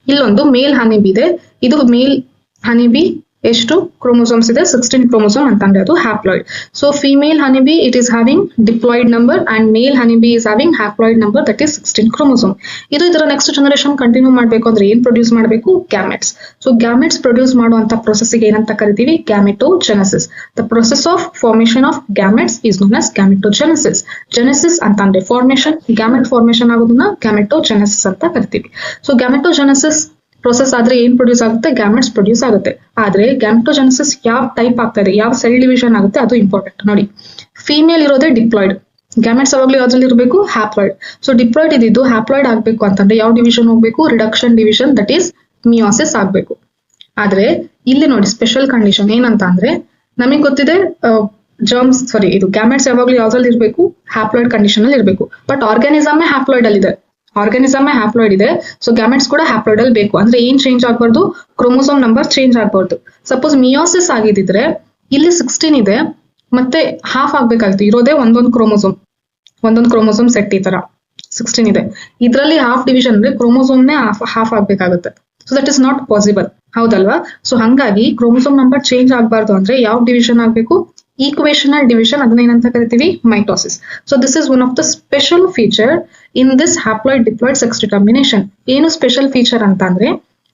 ಇಲ್ಲೊಂದು ಮೇಲ್ ಹನಿಬಿ ಇದೆ, ಇದು ಮೇಲ್ ಹನಿಬಿ. ಎಷ್ಟು ಕ್ರೋಮೋಸೋಮ್ಸ್ ಇದೆ, 16 ಕ್ರೋಮೋಸೋಮ್ ಅಂತಂದ್ರೆ ಅದು haploid. So female honeybee it is having diploid number and male honeybee is having haploid number, that is 16 chromosome. ಇದು ಇದರ ನೆಕ್ಸ್ಟ್ ಜನರೇಷನ್ ಕಂಟಿನ್ಯೂ ಮಾಡಬೇಕು ಅಂದ್ರೆ ಏನ್ ಪ್ರೊಡ್ಯೂಸ್ ಮಾಡಬೇಕು, ಗ್ಯಾಮೆಟ್ಸ್. ಸೊ ಗ್ಯಾಮೆಟ್ಸ್ ಪ್ರೊಡ್ಯೂಸ್ ಮಾಡುವಂತ ಪ್ರೊಸೆಸ್ ಗೆ ಏನಂತ ಕರಿತೀವಿ, gametogenesis. The process of formation of gametes is known as gametogenesis. Genesis ಅಂತಂದ್ರೆ ಫಾರ್ಮೇಶನ್, ಗ್ಯಾಮೆಟ್ ಫಾರ್ಮೇಶನ್ ಆಗೋದನ್ನ ಗ್ಯಾಮೆಟೋಜೆನೆಸಿಸ್ ಅಂತ ಕರಿತೀವಿ. ಸೊ ಗ್ಯಾಮೆಟೋಜೆನೆಸಿಸ್ ಪ್ರೊಸೆಸ್ ಆದ್ರೆ ಏನ್ ಪ್ರೊಡ್ಯೂಸ್ ಆಗುತ್ತೆ, ಗ್ಯಾಮೆಟ್ಸ್ ಪ್ರೊಡ್ಯೂಸ್ ಆಗುತ್ತೆ. ಆದ್ರೆ ಗ್ಯಾಮೆಟೋಜೆನೆಸಿಸ್ ಯಾವ ಟೈಪ್ ಆಗ್ತದೆ, ಯಾವ ಸೆಲ್ ಡಿವಿಷನ್ ಆಗುತ್ತೆ ಅದು ಇಂಪಾರ್ಟೆಂಟ್. ನೋಡಿ, ಫಿಮೇಲ್ ಇರೋದೇ ಡಿಪ್ಲಾಯ್ಡ್, ಗ್ಯಾಮೆಟ್ಸ್ ಯಾವಾಗ್ಲೂ ಯಾವ್ದ್ರಲ್ಲಿ ಇರಬೇಕು, ಹ್ಯಾಪ್ಲಾಯ್ಡ್. ಸೊ ಡಿಪ್ಲಾಯ್ಡ್ ಇದ್ದು ಹ್ಯಾಪ್ಲಾಯ್ಡ್ ಆಗ್ಬೇಕು ಅಂತಂದ್ರೆ ಯಾವ ಡಿವಿಷನ್ ಹೋಗ್ಬೇಕು, reduction division, that is meiosis ಆಗ್ಬೇಕು. ಆದ್ರೆ ಇಲ್ಲಿ ನೋಡಿ ಸ್ಪೆಷಲ್ ಕಂಡೀಷನ್ ಏನಂತ ಅಂದ್ರೆ, ನಮಗೆ ಗೊತ್ತಿದೆ ಇದು ಗ್ಯಾಮೆಟ್ಸ್ ಯಾವಾಗ್ಲೂ ಯಾವ್ದ್ರಲ್ಲಿ ಇರಬೇಕು, ಹ್ಯಾಪ್ಲಾಯ್ಡ್ ಕಂಡೀಷನ್ ಅಲ್ಲಿ ಇರಬೇಕು. ಬಟ್ ಆರ್ಗಾನಿಸಮ್ ಹ್ಯಾಪ್ಲಾಯ್ಡ್ ಅಲ್ಲಿ ಇದೆ. ಆರ್ಗಾನಿಸಮ್ ಹ್ಯಾಪ್ಲಾಯ್ಡ್ ಇದೆ, ಸೊ ಗ್ಯಾಮೆಟ್ಸ್ ಕೂಡ ಹ್ಯಾಪ್ಲಾಯ್ಡ್ ಅಲ್ಲಿ ಬೇಕು. ಅಂದ್ರೆ ಏನ್ ಚೇಂಜ್ ಆಗ್ಬಾರ್ದು, ಕ್ರೋಮೋಸೋಮ್ ನಂಬರ್ ಚೇಂಜ್ ಆಗ್ಬಾರ್ದು. ಸಪೋಸ್ ಮಿಯೋಸಿಸ್ ಆಗಿದ್ರೆ ಇಲ್ಲಿ 16 ಇದೆ, ಮತ್ತೆ ಹಾಫ್ ಆಗ್ಬೇಕಾಗಿತ್ತು, ಇರೋದೇ ಒಂದೊಂದು ಕ್ರೋಮೋಸೋಮ್ ಸೆಟ್ ಈ ತರ 16 ಇದೆ, ಇದರಲ್ಲಿ ಹಾಫ್ ಡಿವಿಷನ್ ಅಂದ್ರೆ ಕ್ರೋಮೋಸೋಮ್ನೇ ಹಾಫ್ ಆಗ್ಬೇಕಾಗುತ್ತೆ. So that is not possible, ಹೌದಲ್ವಾ? ಸೊ ಹಂಗಾಗಿ ಕ್ರೋಮೋಸೋಮ್ ನಂಬರ್ ಚೇಂಜ್ ಆಗಬಾರ್ದು ಅಂದ್ರೆ ಯಾವ ಡಿವಿಷನ್ ಆಗಬೇಕು, ಈಕ್ವೇಷನಲ್ ಡಿವಿಷನ್, ಅದನ್ನ ಏನಂತ ಕರಿತೀವಿ, mitosis. So this is one of the special feature in this haploid diploid sex determination. ಏನು ಸ್ಪೆಷಲ್ ಫೀಚರ್ ಅಂತ ಅಂದ್ರೆ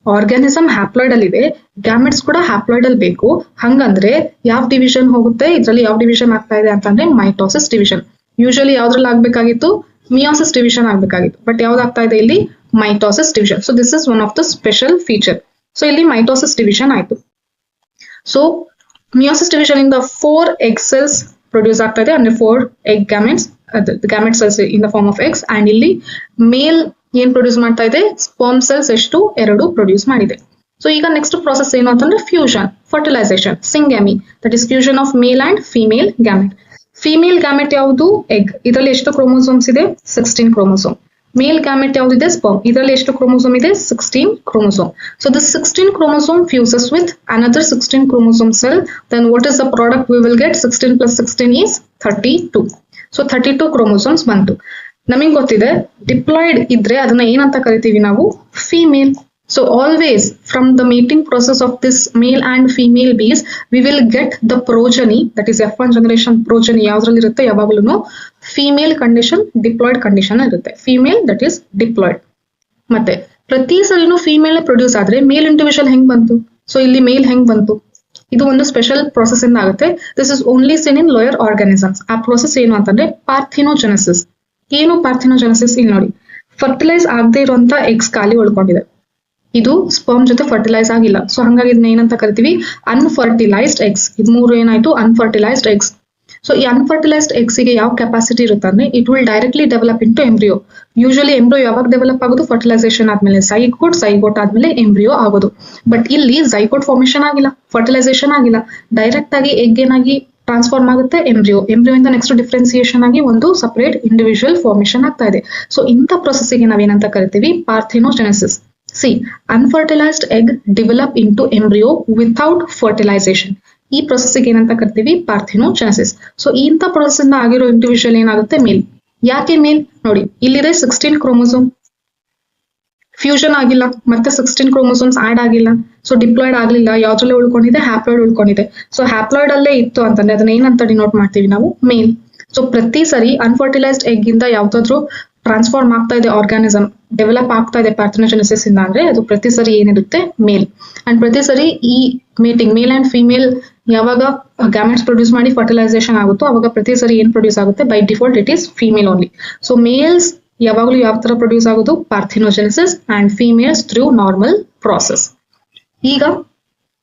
ಆರ್ಗಾನಿಸಮ್ ಹ್ಯಾಪ್ಲಾಯ್ಡ್ ಅಲ್ಲಿ ಇದೆ, ಗ್ಯಾಮೆಟ್ಸ್ ಕೂಡ ಹ್ಯಾಪ್ಲಾಯ್ಡ್ ಅಲ್ಲಿ ಬೇಕು. ಹಂಗಂದ್ರೆ ಯಾವ ಡಿವಿಷನ್ ಹೋಗುತ್ತೆ, ಇದರಲ್ಲಿ ಯಾವ ಡಿವಿಷನ್ ಆಗ್ತಾ ಇದೆ ಅಂತಂದ್ರೆ ಮೈಟೋಸಿಸ್ ಡಿವಿಷನ್. ಯೂಶಲಿ ಯಾವ್ದ್ರಲ್ಲಿ ಆಗ್ಬೇಕಾಗಿತ್ತು, ಮಿಯೋಸಿಸ್ ಡಿವಿಷನ್ ಆಗ್ಬೇಕಾಗಿತ್ತು, ಬಟ್ ಯಾವ್ದಾಗ್ತಾ ಇದೆ ಇಲ್ಲಿ, mitosis division. So this is one of the special feature. So ಇಲ್ಲಿ ಮೈಟೋಸಿಸ್ ಡಿವಿಷನ್ ಆಯ್ತು. ಸೊ ಮಿಯೋಸಿಸ್ ಡಿವಿಷನ್ ಇಂದ 4 egg cells ಪ್ರೊಡ್ಯೂಸ್ ಆಗ್ತಾ ಇದೆ, ಅಂದ್ರೆ 4 egg gametes, gamete cells in the form of eggs. And ಇಲ್ಲಿ ಮೇಲ್ ಏನ್ ಪ್ರೊಡ್ಯೂಸ್ ಮಾಡ್ತಾ ಇದೆ, ಸ್ಪರ್ಮ್ ಸೆಲ್ಸ್ ಎಷ್ಟು, 2 ಪ್ರೊಡ್ಯೂಸ್ ಮಾಡಿದೆ. ಸೊ ಈಗ ನೆಕ್ಸ್ಟ್ ಪ್ರಾಸೆಸ್ ಏನು ಅಂತಂದ್ರೆ fusion, fertilization, syngamy, that is fusion of male and female gamete. Female gamete ಯಾವುದು, ಎಗ್, ಇದರಲ್ಲಿ ಎಷ್ಟು ಕ್ರೋಮೋಸೋಮ್ಸ್ ಇದೆ, 16 ಕ್ರೋಮೋಸೋಮ್. ಮೇಲ್ ಗ್ಯಾಮೆಟ್ ಯಾವ್ದಿದೆ, ಸ್ಪರ್ಮ್, ಇದರಲ್ಲಿ ಎಷ್ಟು ಕ್ರೋಮೋಸೋಮ್ ಇದೆ, 16 chromosome. So this 16 chromosome fuses with another 16 chromosome cell, then what is the product we will get, 16 plus 16 is 32. So 32 chromosomes ಬಂತು. ನಮಗೆ ಗೊತ್ತಿದೆ ಡಿಪ್ಲಾಯ್ಡ್ ಇದ್ರೆ ಅದನ್ನ ಏನಂತ ಕರಿತೀವಿ ನಾವು, female. So always from the mating process of this male and female bees, we will get the progeny, that is F1 generation progeny ಯಾವ್ದ್ರಲ್ಲಿ ಇರುತ್ತೆ, ಯಾವಾಗಲೂ ಫಿಮೇಲ್ ಕಂಡೀಷನ್, ಡಿಪ್ಲಾಯ್ಡ್ ಕಂಡೀಷನ್ ಇರುತ್ತೆ. Female that is diploid. ಮತ್ತೆ ಪ್ರತಿ ಸಲಿನೂ female produce ಆದ್ರೆ ಮೇಲ್ individual ಹೆಂಗ್ ಬಂತು, so ಇಲ್ಲಿ ಮೇಲ್ ಹೆಂಗ್ ಬಂತು, ಇದು ಒಂದು ಸ್ಪೆಷಲ್ ಪ್ರೊಸೆಸ್ ಇಂದ ಆಗುತ್ತೆ. This is only seen in lower organisms. ಆ ಪ್ರೊಸೆಸ್ ಏನು ಅಂತಂದ್ರೆ ಪಾರ್ಥಿನೋಜೆನೆಸಿಸ್. ಏನು ಪಾರ್ಥಿನೋಜೆನೆಸಿಸ್, ಇಲ್ಲಿ ನೋಡಿ, ಫರ್ಟಿಲೈಸ್ ಆಗದೆ ಇರುವಂತ ಎಗ್ಸ್ ಖಾಲಿ ಉಳ್ಕೊಂಡಿದೆ, ಇದು ಸ್ಪರ್ಮ್ ಜೊತೆ ಫರ್ಟಿಲೈಸ್ ಆಗಿಲ್ಲ. ಸೊ ಹಂಗಾಗಿ ಇದನ್ನ ಏನಂತ ಕರಿತೀವಿ, ಅನ್ಫರ್ಟಿಲೈಸ್ಡ್ ಎಗ್ಸ್. ಇದು 3 ಏನಾಯ್ತು, ಅನ್ಫರ್ಟಿಲೈಸ್ಡ್ ಎಗ್ಸ್. ಸೊ ಈ ಅನ್ಫರ್ಟಿಲೈಸ್ಡ್ ಎಗ್ಸ್ ಗೆ ಯಾವ ಕೆಪಾಸಿಟಿ ಇರುತ್ತೆ ಅಂದ್ರೆ it will directly develop into embryo. Usually embryo ಯಾವಾಗ ಡೆವಲಪ್ ಆಗೋದು, ಫರ್ಟಿಲೈಸೇಷನ್ ಆದ್ಮೇಲೆ. ಝೈಗೋಟ್ ಆದ್ಮೇಲೆ ಎಂಬ್ರಿಯೋ ಆಗೋದು. ಬಟ್ ಇಲ್ಲಿ ಝೈಗೋಟ್ ಫಾರ್ಮೇಶನ್ ಆಗಿಲ್ಲ, ಫರ್ಟಿಲೈಸೇಷನ್ ಆಗಿಲ್ಲ, ಡೈರೆಕ್ಟ್ ಆಗಿ ಎಗ್ ಏನಾಗಿ ಟ್ರಾನ್ಸ್ಫಾರ್ಮ್ ಆಗುತ್ತೆ, ಎಂಬ್ರಿಯೋ. ಎಂಬ್ರಿಯೋ ಇಂದ ನೆಕ್ಸ್ಟ್ ಡಿಫ್ರೆನ್ಸಿಯೇಷನ್ ಆಗಿ ಒಂದು ಸಪರೇಟ್ ಇಂಡಿವಿಜುವಲ್ ಫಾರ್ಮೇಶನ್ ಆಗ್ತಾ ಇದೆ. ಸೊ ಇಂಥ ಪ್ರೊಸೆಸ್ಗೆ ನಾವೇನಂತ ಕರಿತೀವಿ, ಪಾರ್ಥಿನೋಜೆನೆಸಿಸ್. See, unfertilized egg develop into embryo without fertilization. ಈ ಪ್ರೊಸೆಸ್ಗೆ ಏನಂತ ಕರಿತೀವಿ, ಪಾರ್ಥಿನೋಜೆನೆಸಿಸ್. ಸೊ ಇಂಥ ಪ್ರೊಸೆಸ್ ಇಂದ ಆಗಿರೋ ಇಂಡಿವಿಜುವಲ್ ಏನಾಗುತ್ತೆ, ಮೇಲ್. ಯಾಕೆ ಮೇಲ್, ನೋಡಿ ಇಲ್ಲಿದೆ 16 ಕ್ರೋಮೋಸೋಮ್, ಫ್ಯೂಷನ್ ಆಗಿಲ್ಲ, ಮತ್ತೆ 16 ಕ್ರೋಮೋಸೋಮ್ಸ್ ಆಡ್ ಆಗಿಲ್ಲ, ಸೊ ಡಿಪ್ಲಾಯ್ಡ್ ಆಗ್ಲಿಲ್ಲ, ಯಾವ್ದ್ರಲ್ಲೇ ಉಳ್ಕೊಂಡಿದೆ, ಹ್ಯಾಪ್ಲಾಯ್ಡ್ ಉಳ್ಕೊಂಡಿದೆ. ಸೊ ಹ್ಯಾಪ್ಲಾಯ್ಡ್ ಅಲ್ಲೇ ಇತ್ತು ಅಂತಂದ್ರೆ ಅದನ್ನ ಏನಂತ ಡಿನೋಟ್ ಮಾಡ್ತೀವಿ ನಾವು, ಮೇಲ್. ಸೊ ಪ್ರತಿ ಸರಿ ಅನ್ಫರ್ಟಿಲೈಸ್ಡ್ ಎಗ್ ಇಂದ ಯಾವ್ದಾದ್ರು ಟ್ರಾನ್ಸ್ಫಾರ್ಮ್ ಆಗ್ತಾ ಇದೆ, ಆರ್ಗಾನಿಸಮ್ ಡೆವಲಪ್ ಆಗ್ತಾ ಇದೆ ಪಾರ್ಥಿನೋಜೆನೆಸಿಸ್ ಇಂದ ಅಂದ್ರೆ ಅದು ಪ್ರತಿ ಸರಿ ಏನಿರುತ್ತೆ, ಮೇಲ್. ಅಂಡ್ ಪ್ರತಿ ಸರಿ ಈ ಮೇಟಿಂಗ್, ಮೇಲ್ ಅಂಡ್ ಫಿಮೇಲ್ ಯಾವಾಗ ಗ್ಯಾಮೆಟ್ಸ್ ಪ್ರೊಡ್ಯೂಸ್ ಮಾಡಿ ಫರ್ಟಿಲೈಸೇಷನ್ ಆಗುತ್ತೋ ಅವಾಗ ಪ್ರತಿ ಸರಿ ಏನ್ ಪ್ರೊಡ್ಯೂಸ್ ಆಗುತ್ತೆ, by default it is female only. So males ಯಾವಾಗಲೂ ಯಾವ ತರ ಪ್ರೊಡ್ಯೂಸ್ ಆಗೋದು, parthenogenesis, and females through normal process. ಈಗ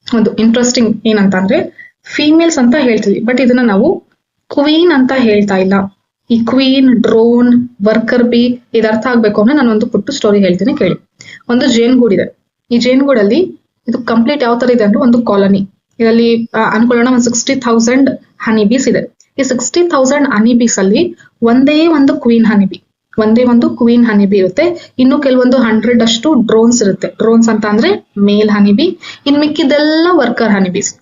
ಒಂದು ಇಂಟ್ರೆಸ್ಟಿಂಗ್ ಏನಂತ ಅಂದ್ರೆ ಫಿಮೇಲ್ಸ್ ಅಂತ ಹೇಳ್ತೀವಿ, ಬಟ್ ಇದನ್ನ ನಾವು ಕ್ವೀನ್ ಅಂತ ಹೇಳ್ತಾ ಇಲ್ಲ. ಈ ಕ್ವೀನ್, ಡ್ರೋನ್, ವರ್ಕರ್ ಬಿ ಇದು ಅರ್ಥ ಆಗ್ಬೇಕು ಅಂದ್ರೆ ನಾನು ಒಂದು ಪುಟ್ಟು ಸ್ಟೋರಿ ಹೇಳ್ತೀನಿ ಕೇಳಿ. ಒಂದು ಜೇನುಗೂಡಿದೆ. ಈ ಜೇನುಗೂಡಲ್ಲಿ ಇದು ಕಂಪ್ಲೀಟ್ ಯಾವ ತರ ಇದೆ ಅಂದ್ರೆ ಒಂದು ಕಾಲನಿ. ಇದರಲ್ಲಿ ಅನ್ಕೊಳ್ಳೋಣ ಒಂದು 60,000 ಹನಿ ಬೀಸ್ ಇದೆ. ಈ 60,000 ಹನಿ ಬೀಸ್ ಅಲ್ಲಿ ಒಂದೇ ಒಂದು ಕ್ವೀನ್ ಹನಿ ಬಿ ಇರುತ್ತೆ. ಇನ್ನು ಕೆಲವೊಂದು 100 ಅಷ್ಟು ಡ್ರೋನ್ಸ್ ಇರುತ್ತೆ. ಡ್ರೋನ್ಸ್ ಅಂತ ಅಂದ್ರೆ ಮೇಲ್ ಹನಿ ಬಿ. ಇನ್ ಮಿಕ್ಕಿದೆಲ್ಲ ವರ್ಕರ್ ಹನಿ ಬೀಸ್.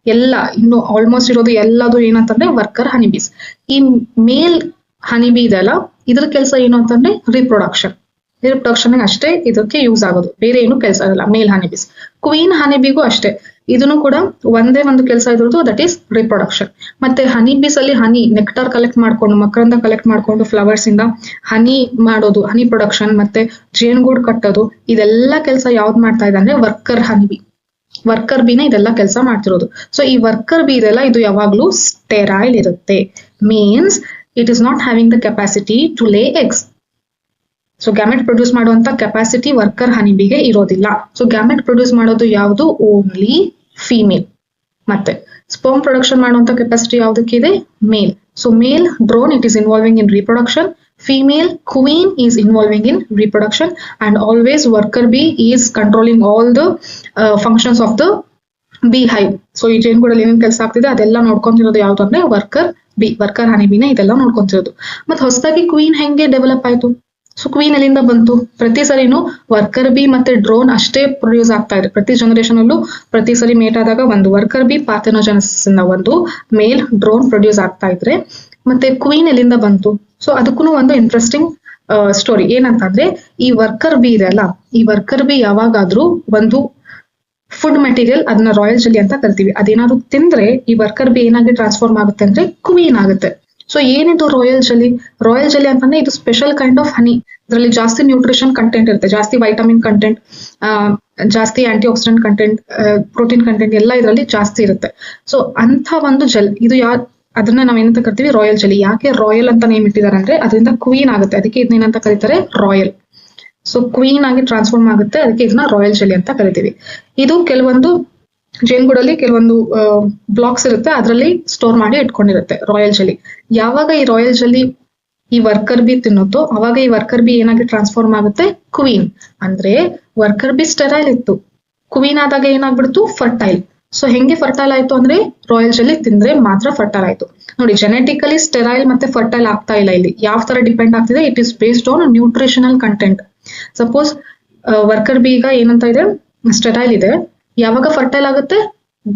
ಎಲ್ಲ ಇನ್ನು ಆಲ್ಮೋಸ್ಟ್ ಇರೋದು ಎಲ್ಲದು ಏನಂತಂದ್ರೆ ವರ್ಕರ್ ಹನಿ ಬೀಸ್. ಈ ಮೇಲ್ ಹನಿ ಬಿ ಇದೆಲ್ಲ, ಇದ್ರ ಕೆಲಸ ಏನು ಅಂತಂದ್ರೆ ರಿಪ್ರೊಡಕ್ಷನ್ ಅಷ್ಟೇ ಇದಕ್ಕೆ ಯೂಸ್ ಆಗೋದು, ಬೇರೆ ಏನು ಕೆಲಸ ಇರಲ್ಲ ಮೇಲ್ ಹನಿ ಬೀಸ್. ಕ್ವೀನ್ ಹನಿ ಬಿಗೂ ಅಷ್ಟೇ, ಇದನ್ನು ಕೂಡ ಒಂದೇ ಒಂದು ಕೆಲಸ ಇದ್ರದ್ದು, ದಟ್ ಈಸ್ ರಿಪ್ರೊಡಕ್ಷನ್. ಮತ್ತೆ ಹನಿ ಬೀಸ್ ಅಲ್ಲಿ ಹನಿ ನೆಕ್ಟಾರ್ ಕಲೆಕ್ಟ್ ಮಾಡ್ಕೊಂಡು, ಮಕರಂದ ಕಲೆಕ್ಟ್ ಮಾಡ್ಕೊಂಡು ಫ್ಲವರ್ಸ್ ಇಂದ ಹನಿ ಮಾಡೋದು, ಹನಿ ಪ್ರೊಡಕ್ಷನ್, ಮತ್ತೆ ಜೇನುಗೂಡು ಕಟ್ಟೋದು, ಇದೆಲ್ಲ ಕೆಲಸ ಯಾವ್ದು ಮಾಡ್ತಾ ಇದೆ ಅಂದ್ರೆ ವರ್ಕರ್ ಬಿನೇ ಇದೆಲ್ಲ ಕೆಲಸ ಮಾಡ್ತಿರೋದು. ಸೊ ಈ ವರ್ಕರ್ ಬಿ ಇದೆಲ್ಲ ಇದು ಯಾವಾಗ್ಲೂ ಸ್ಟೆರೈಲ್ ಇರುತ್ತೆ. Means it is not having the capacity to lay eggs. So gamete produce ಮಾಡುವಂತ ಕೆಪಾಸಿಟಿ ವರ್ಕರ್ ಹನಿಬಿಗೆ ಇರೋದಿಲ್ಲ. ಸೊ ಗ್ಯಾಮೆಟ್ ಪ್ರೊಡ್ಯೂಸ್ ಮಾಡೋದು ಯಾವುದು, ಓನ್ಲಿ ಫಿಮೇಲ್. ಮತ್ತೆ ಸ್ಪರ್ಮ್ ಪ್ರೊಡಕ್ಷನ್ ಮಾಡುವಂತ ಕೆಪಾಸಿಟಿ ಯಾವ್ದಕ್ಕಿದೆ, male. So male drone it is involving in reproduction, female queen is involving in reproduction, and always worker bee is controlling all the functions of the beehive. So ಈ ಜೇನುಗೂಡಲ್ಲಿ ಏನೇನು ಕೆಲಸ ಆಗ್ತಿದೆ ಅದೆಲ್ಲ ನೋಡ್ಕೊಂತಿರೋದು ಯಾವ್ದು ಅಂದ್ರೆ worker ಹನಿ ಬಿನ ಇದೆಲ್ಲ ನೋಡ್ಕೊಂತಿರೋದು. ಮತ್ತೆ ಹೊಸದಾಗಿ ಕ್ವೀನ್ ಹೆಂಗೆ ಡೆವಲಪ್ ಆಯ್ತು, ಸೊ ಕ್ವೀನ್ ಎಲ್ಲಿಂದ ಬಂತು? ಪ್ರತಿ ಸರಿನೂ ವರ್ಕರ್ ಬಿ ಮತ್ತೆ ಡ್ರೋನ್ ಅಷ್ಟೇ ಪ್ರೊಡ್ಯೂಸ್ ಆಗ್ತಾ ಇದೆ. ಪ್ರತಿ ಜನರೇಷನ್ ಅಲ್ಲೂ ಪ್ರತಿ ಸರಿ ಮೇಟ್ ಆದಾಗ ಒಂದು ವರ್ಕರ್ ಬಿ ಪಾರ್ಥೆನೋಜೆನೆಸಿಸ್ ಇಂದ ಒಂದು ಮೇಲ್ ಡ್ರೋನ್ ಪ್ರೊಡ್ಯೂಸ್ ಆಗ್ತಾ ಇದ್ರೆ ಮತ್ತೆ ಕ್ವೀನ್ ಎಲ್ಲಿಂದ ಬಂತು? ಸೊ ಅದಕ್ಕೂ ಒಂದು ಇಂಟ್ರೆಸ್ಟಿಂಗ್ ಸ್ಟೋರಿ ಏನಂತಂದ್ರೆ, ಈ ವರ್ಕರ್ ಬಿ ಇದೆ ಅಲ್ಲ, ಈ ವರ್ಕರ್ ಬಿ ಯಾವಾಗಾದ್ರೂ ಒಂದು ಫುಡ್ ಮೆಟೀರಿಯಲ್, ಅದನ್ನ ರಾಯಲ್ ಜೆಲಿ ಅಂತ ಕರಿತೀವಿ, ಅದೇನಾದ್ರು ತಿಂದ್ರೆ ಈ ವರ್ಕರ್ ಬಿ ಏನಾಗಿ ಟ್ರಾನ್ಸ್ಫಾರ್ಮ್ ಆಗುತ್ತೆ ಅಂದ್ರೆ ಕ್ವೀನ್ ಆಗುತ್ತೆ. ಸೊ ಏನಿದು ರಾಯಲ್ ಜೆಲಿ? ರಾಯಲ್ ಜೆಲಿ ಅಂತಂದ್ರೆ ಇದು ಸ್ಪೆಷಲ್ ಕೈಂಡ್ ಆಫ್ ಹನಿ. ಇದರಲ್ಲಿ ಜಾಸ್ತಿ ನ್ಯೂಟ್ರಿಷನ್ ಕಂಟೆಂಟ್ ಇರುತ್ತೆ, ಜಾಸ್ತಿ ವೈಟಮಿನ್ ಕಂಟೆಂಟ್, ಜಾಸ್ತಿ antioxidant content, protein content ಎಲ್ಲ ಇದರಲ್ಲಿ ಜಾಸ್ತಿ ಇರುತ್ತೆ. ಸೊ ಅಂತ ಒಂದು ಜೆಲ್ ಇದು ಅದನ್ನ ನಾವೇನಂತ ಕರಿತೀವಿ? Royal jelly. ಯಾಕೆ ರಾಯಲ್ ಅಂತ ನೇಮ್ ಇಟ್ಟಿದ್ದಾರೆ ಅಂದ್ರೆ ಅದರಿಂದ ಕ್ವೀನ್ ಆಗುತ್ತೆ, ಅದಕ್ಕೆ ಇದನ್ನೇನಂತ ಕರೀತಾರೆ? ರಾಯಲ್. ಸೊ ಕ್ವೀನ್ ಆಗಿ ಟ್ರಾನ್ಸ್ಫಾರ್ಮ್ ಆಗುತ್ತೆ, ಅದಕ್ಕೆ ಇದನ್ನ ರಾಯಲ್ ಜೆಲಿ ಅಂತ ಕರಿತೀವಿ. ಇದು ಕೆಲವೊಂದು ಜೇನುಗೂಡಲ್ಲಿ ಕೆಲವೊಂದು ಬ್ಲಾಕ್ಸ್ ಇರುತ್ತೆ, ಅದರಲ್ಲಿ ಸ್ಟೋರ್ ಮಾಡಿ ಇಟ್ಕೊಂಡಿರುತ್ತೆ ರಾಯಲ್ ಜೆಲಿ. ಯಾವಾಗ ಈ ರಾಯಲ್ ಜೆಲಿ ಈ ವರ್ಕರ್ ಬಿ ತಿನ್ನುತ್ತೋ ಅವಾಗ ಈ ವರ್ಕರ್ ಬಿ ಏನಾಗಿ ಟ್ರಾನ್ಸ್ಫಾರ್ಮ್ ಆಗುತ್ತೆ? ಕ್ವೀನ್. ಅಂದ್ರೆ ವರ್ಕರ್ ಬಿ ಸ್ಟೆರೈಲ್ ಇತ್ತು, ಕ್ವೀನ್ ಆದಾಗ ಏನಾಗ್ಬಿಡ್ತು? ಫರ್ಟೈಲ್. ಸೊ ಹೆಂಗೆ ಫರ್ಟೈಲ್ ಆಯ್ತು ಅಂದ್ರೆ ರಾಯಲ್ ಜೆಲಿ ತಿಂದ್ರೆ ಮಾತ್ರ ಫರ್ಟೈಲ್ ಆಯ್ತು. ನೋಡಿ, ಜೆನೆಟಿಕಲಿ ಸ್ಟೆರೈಲ್ ಮತ್ತೆ ಫರ್ಟೈಲ್ ಆಗ್ತಾ ಇಲ್ಲ. ಇಲ್ಲಿ ಯಾವ ತರ ಡಿಪೆಂಡ್ ಆಗ್ತಿದೆ? It is based on nutritional content. Suppose worker B ಈಗ ಏನಂತ ಇದೆ? ಸ್ಟೆರೈಲ್ ಇದೆ. ಯಾವಾಗ ಫರ್ಟೈಲ್ ಆಗುತ್ತೆ?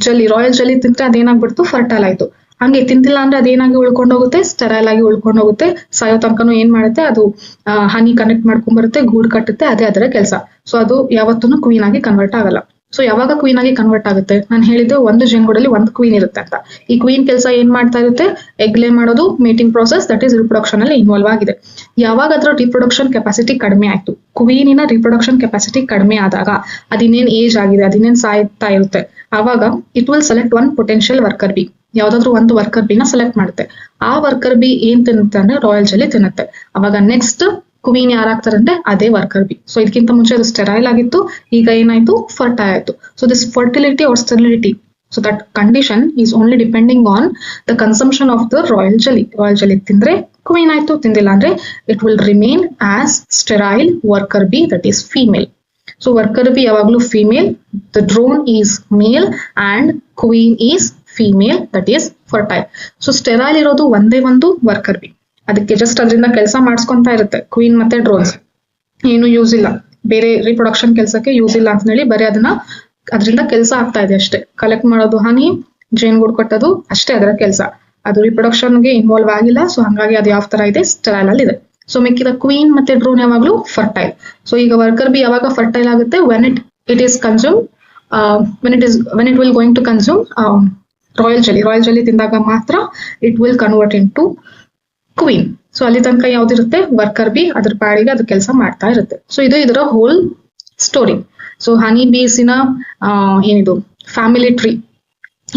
ಜೆಲಿ, ರಾಯಲ್ ಜೆಲಿ ತಿಂದ್ರೆ ಅದೇನಾಗ್ಬಿಡ್ತು? ಫರ್ಟೈಲ್ ಆಯ್ತು. ಹಂಗೆ ತಿಂತಿಲ್ಲ ಅಂದ್ರೆ ಅದೇನಾಗಿ ಉಳ್ಕೊಂಡೋಗುತ್ತೆ? ಸ್ಟೆರೈಲ್ ಆಗಿ ಉಳ್ಕೊಂಡೋಗುತ್ತೆ. ಸಾಯೋ ತನಕನೂ ಏನ್ ಮಾಡುತ್ತೆ? ಅದು ಹನಿ ಕನೆಕ್ಟ್ ಮಾಡ್ಕೊಂಡ್ ಬರುತ್ತೆ, ಗೂಡ್ ಕಟ್ಟುತ್ತೆ, ಅದೇ ಅದರ ಕೆಲಸ. ಸೊ ಅದು ಯಾವತ್ತೂ ಕ್ವೀನ್ ಆಗಿ ಕನ್ವರ್ಟ್ ಆಗಲ್ಲ. ಸೊ ಯಾವಾಗ ಕ್ವೀನ್ ಆಗಿ ಕನ್ವರ್ಟ್ ಆಗುತ್ತೆ? ನಾನು ಹೇಳಿದ್ದೆ ಒಂದು ಜೇನುಗೂಡಲ್ಲಿ ಒಂದು ಕ್ವೀನ್ ಇರುತ್ತೆ ಅಂತ. ಈ ಕ್ವೀನ್ ಕೆಲಸ ಏನ್ ಮಾಡ್ತಾ ಇರುತ್ತೆ? ಎಗ್ ಲೇ ಮಾಡೋದು, mating process, that is reproduction ಅಲ್ಲಿ ಇನ್ವಾಲ್ವ್ ಆಗಿದೆ. ಯಾವಾಗ ಅದರ ರಿಪ್ರೊಡಕ್ಷನ್ ಕೆಪಾಸಿಟಿ ಕಡಿಮೆ ಆಯ್ತು, ಕ್ವೀನಿನ ರಿಪ್ರೊಡಕ್ಷನ್ ಕೆಪಾಸಿಟಿ ಕಡಿಮೆ ಆದಾಗ, ಅದಿನ್ನೇನ್ ಏಜ್ ಆಗಿದೆ, ಅದಿನ್ನೇನ್ ಸಾಯ್ತಾ ಇರುತ್ತೆ, ಆವಾಗ it will select one potential worker B. ಯಾವ್ದಾದ್ರು ಒಂದು ವರ್ಕರ್ ಬಿನ ಸೆಲೆಕ್ಟ್ ಮಾಡುತ್ತೆ. ಆ ವರ್ಕರ್ ಬಿ ಏನ್ ತಿನ್ನುತ್ತೆ ಅಂದ್ರೆ ರಾಯಲ್ ಜೆಲಿ ತಿನ್ನುತ್ತೆ. ಅವಾಗ ನೆಕ್ಸ್ಟ್ ಕ್ವೀನ್ ಯಾರಾಗ್ತಾರೆ ಅಂದ್ರೆ ಅದೇ ವರ್ಕರ್ ಬಿ. ಸೊ ಇದಕ್ಕಿಂತ ಮುಂಚೆ ಅದು ಸ್ಟೆರೈಲ್ ಆಗಿತ್ತು, ಈಗ ಏನಾಯ್ತು? ಫರ್ಟೈಲ್ ಆಯ್ತು. So this fertility or sterility, so that condition is only depending on the consumption of the royal jelly. Royal jelly ತಿಂದ್ರೆ ಕ್ವೀನ್ ಆಯ್ತು, ತಿಂದಿಲ್ಲ ಅಂದ್ರೆ it will remain as sterile worker bee, that is female. So worker bee ಯಾವಾಗ್ಲೂ female, the drone is male and queen is female, that is fertile. So sterile ಇರೋದು ಒಂದೇ ಒಂದು worker B. ಅದಕ್ಕೆ just ಅದರಿಂದ ಕೆಲಸ ಮಾಡಿಸ್ಕೊಂತ ಇರುತ್ತೆ. ಕ್ವೀನ್ ಮತ್ತೆ drones ಏನು ಯೂಸ್ ಇಲ್ಲ, ಬೇರೆ ರಿಪ್ರೊಡಕ್ಷನ್ ಕೆಲಸಕ್ಕೆ ಯೂಸ್ ಇಲ್ಲ ಅಂತ ಹೇಳಿ ಬರೀ ಅದರಿಂದ ಕೆಲಸ ಆಗ್ತಾ ಇದೆ ಅಷ್ಟೇ. ಕಲೆಕ್ಟ್ ಮಾಡೋದು ಹನಿ, ಜೇನುಗೂಡು ಕಟ್ಟೋದು ಅಷ್ಟೇ ಅದರ ಕೆಲಸ. ಅದು ರಿಪ್ರೊಡಕ್ಷನ್ಗೆ ಇನ್ವಾಲ್ವ್ ಆಗಿಲ್ಲ. ಸೊ ಹಂಗಾಗಿ ಅದು ಯಾವ ತರ ಇದೆ? ಸ್ಟೆರೈಲ್ ಅಲ್ಲಿ ಇದೆ. ಸೊ ಮಿಕ್ಕಿದ ಕ್ವೀನ್ ಮತ್ತೆ ಡ್ರೋನ್ ಯಾವಾಗ್ಲೂ ಫರ್ಟೈಲ್. ಸೊ ಈಗ ವರ್ಕರ್ ಬಿ ಯಾವಾಗ ಫರ್ಟೈಲ್ ಆಗುತ್ತೆ? When it is consume, when it will going to consume royal jelly. Royal jelly ತಿಂದಾಗ ಮಾತ್ರ it will convert into queen. So ಅಲ್ಲಿ ತನಕ ಯಾವ್ದಿರುತ್ತೆ? ವರ್ಕರ್ ಬಿ ಅದ್ರ ಪಾಡಿಗೆ ಅದು ಕೆಲಸ ಮಾಡ್ತಾ ಇರುತ್ತೆ. ಸೊ ಇದು ಇದರ ಹೋಲ್ ಸ್ಟೋರಿ. ಸೊ ಹನಿ ಬೀಸಿನ ಏನಿದು ಫ್ಯಾಮಿಲಿ ಟ್ರೀ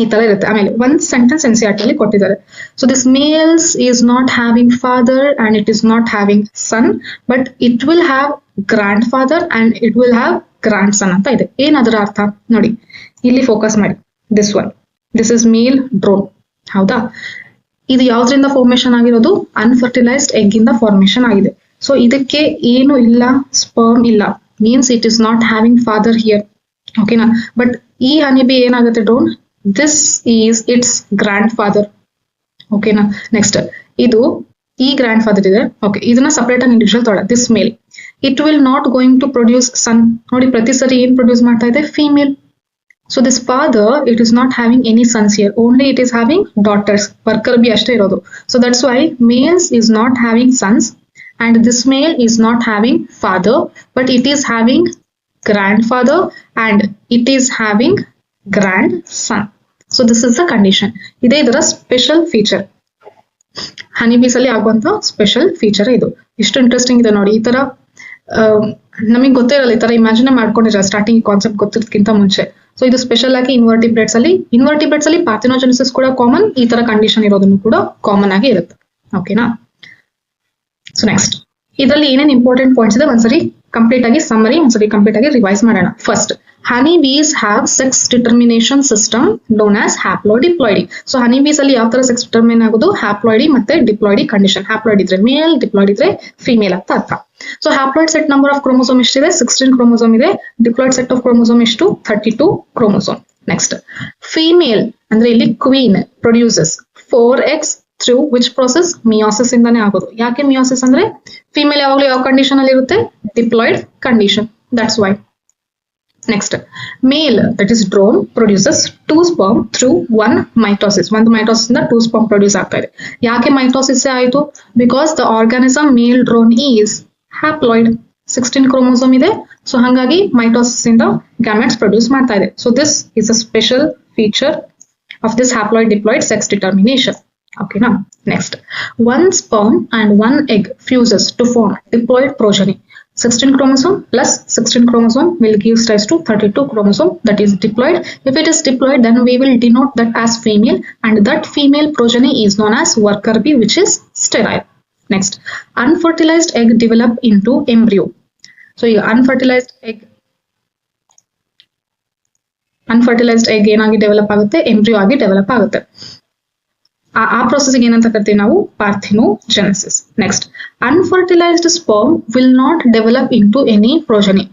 ಈ ತರ ಇರುತ್ತೆ. ಆಮೇಲೆ ಒಂದ್ ಸೆಂಟೆನ್ಸ್ NCERT ಅಲ್ಲಿ ಕೊಟ್ಟಿದ್ದಾರೆ. So this males is not having father and it is not having son, but it will have grandfather and it will have grandson ಅಂತ ಇದೆ. ಏನ್ ಅದರ ಅರ್ಥ ನೋಡಿ, ಇಲ್ಲಿ ಫೋಕಸ್ ಮಾಡಿ. ದಿಸ್ ಇಸ್ ಮೇಲ್ ಡ್ರೋನ್, ಹೌದಾ? ಇದು ಯಾವ್ದ್ರಿಂದ ಫಾರ್ಮೇಶನ್ ಆಗಿರೋದು? ಅನ್ಫರ್ಟಿಲೈಸ್ಡ್ ಎಗ್ ಇಂದ ಫಾರ್ಮೇಶನ್ ಆಗಿದೆ. ಸೊ ಇದಕ್ಕೆ ಏನು ಇಲ್ಲ, ಸ್ಪರ್ಮ್ ಇಲ್ಲ, means it is not having father here. ಓಕೆನಾ? ಬಟ್ ಈ ಹನಿ ಬಿ ಏನಾಗುತ್ತೆ? Drone, this is its grandfather. ಓಕೆನಾ? ನೆಕ್ಸ್ಟ್ ಇದು ಈ ಗ್ರ್ಯಾಂಡ್ ಫಾದರ್ ಇದೆ. ಓಕೆ, ಇದನ್ನ ಸಪರೇಟ್ ಆಗಿ ಇಂಡಿವಿಜುವಲ್ ತೊಗೊಳ್ಳಿ. This male, it will not going to produce son. ನೋಡಿ, ಪ್ರತಿ ಸರಿ ಏನ್ ಪ್ರೊಡ್ಯೂಸ್ ಮಾಡ್ತಾ ಇದೆ? Female. So this father, it is not having any sons here, only it is having daughters. Worker bee ashte irodu. So that's why males is not having sons and this male is not having father, but it is having grandfather and it is having grandson. So this is the condition. Ide idara special feature. Honey bees alli aguವಂತ special feature ಇದು. ಇಷ್ಟು interesting ಇದೆ ನೋಡಿ. ಈ ತರ ನಮಗೆ ಗೊತ್ತಿರಲ್ಲ, ಈ ತರ ಇಮ್ಯಾಜಿನ್ ಮಾಡ್ಕೊಂಡಿರ ಸ್ಟಾರ್ಟಿಂಗ್ ಕಾನ್ಸೆಪ್ಟ್ ಗೊತ್ತಿರೋದಕ್ಕಿಂತ ಮುಂಚೆ. ಸೊ ಇದು ಸ್ಪೆಷಲ್ ಆಗಿ ಇನ್ವರ್ಟಿಬ್ರೇಟ್ಸ್ ಅಲ್ಲಿ ಪಾರ್ಥೆನೋಜೆನೆಸಿಸ್ ಕೂಡ ಕಾಮನ್, ಈ ತರ ಕಂಡೀಷನ್ ಇರೋದನ್ನು ಕೂಡ ಕಾಮನ್ ಆಗಿ ಇರುತ್ತೆ. ಓಕೆನಾ? ಸೊ ನೆಕ್ಸ್ಟ್ ಇದರಲ್ಲಿ ಏನೇನು ಇಂಪಾರ್ಟೆಂಟ್ ಪಾಯಿಂಟ್ಸ್ ಇದೆ ಒಂದ್ಸರಿ ಕಂಪ್ಲೀಟ್ ಆಗಿ ಸಮ್ಮರಿ, ಒಂದ್ಸರಿ ಕಂಪ್ಲೀಟ್ ಆಗಿ ರಿವೈಸ್ ಮಾಡೋಣ. First, honey bees have sex determination system known as haploid diploidy. So honey bees ಅಲ್ಲಿ ಯಾವ ತರ ಸೆಕ್ಸ್ ಡಿಟರ್ಮಿನ್ ಆಗೋದು? ಹ್ಯಾಪ್ಲಾಯ್ಡಿ ಮತ್ತೆ ಡಿಪ್ಲಾಯ್ಡಿ ಕಂಡೀಷನ್. ಹ್ಯಾಪ್ಲಾಯ್ಡ್ ಇದ್ರೆ ಮೇಲ್, ಡಿಪ್ಲಾಯ್ಡ್ ಇದ್ರೆ ಫಿಮೇಲ್ ಅಂತ ಅರ್ಥ. So haploid set number of chromosome ಎಷ್ಟಿದೆ? 16 ಕ್ರೋಮೋಸೋಮ್ ಇದೆ. ಡಿಪ್ಲಾಯ್ಡ್ ಸೆಟ್ ಆಫ್ ಕ್ರೋಮೋಸೋಮ್ ಎಷ್ಟು? 32 ಕ್ರೋಮೋಸೋಮ್. ನೆಕ್ಸ್ಟ್, ಫಿಮೇಲ್ ಅಂದ್ರೆ ಇಲ್ಲಿ queen produces 4x through which process meiosis ಇಂದಾನೆ ಆಗೋದು. ಯಾಕೆ ಮಿಯೋಸಿಸ್ ಅಂದ್ರೆ ಫಿಮೇಲ್ ಯಾವಾಗಲೂ ಯಾವ ಕಂಡೀಷನ್ ಅಲ್ಲಿ ಇರುತ್ತೆ, diploid condition, that's why. Next, male, that is drone, produces 2 sperm through 1 mitosis. ಒಂದು mitosis ಇಂದ 2 sperm produce ಆಗ್ತಾ ಇದೆ. ಯಾಕೆ mitosis ಆಯಿತು? Because the organism male drone is haploid. 16 chromosome ಇದೆ, so ಹಾಗಾಗಿ mitosis ಇಂದ gametes produce ಮಾಡ್ತಾ ಇದೆ. So this is a special feature of this haploid diploid sex determination. Okay, now next, 1 sperm and 1 egg fuses to form diploid progeny. 16 chromosome plus 16 chromosome will give rise to 32 chromosome, that is diploid. If it is diploid, then we will denote that as female, and that female progeny is known as worker bee, which is sterile. Next, unfertilized egg develop into embryo. So unfertilized egg ಏನಾಗಿ develop ಆಗುತ್ತೆ, embryo ಆಗಿ develop ಆಗುತ್ತೆ. ಆ process ಏನಂತ ಕರಿತೀವಿ ನಾವು, parthenogenesis. Next, unfertilized sperm will not develop into any progeny.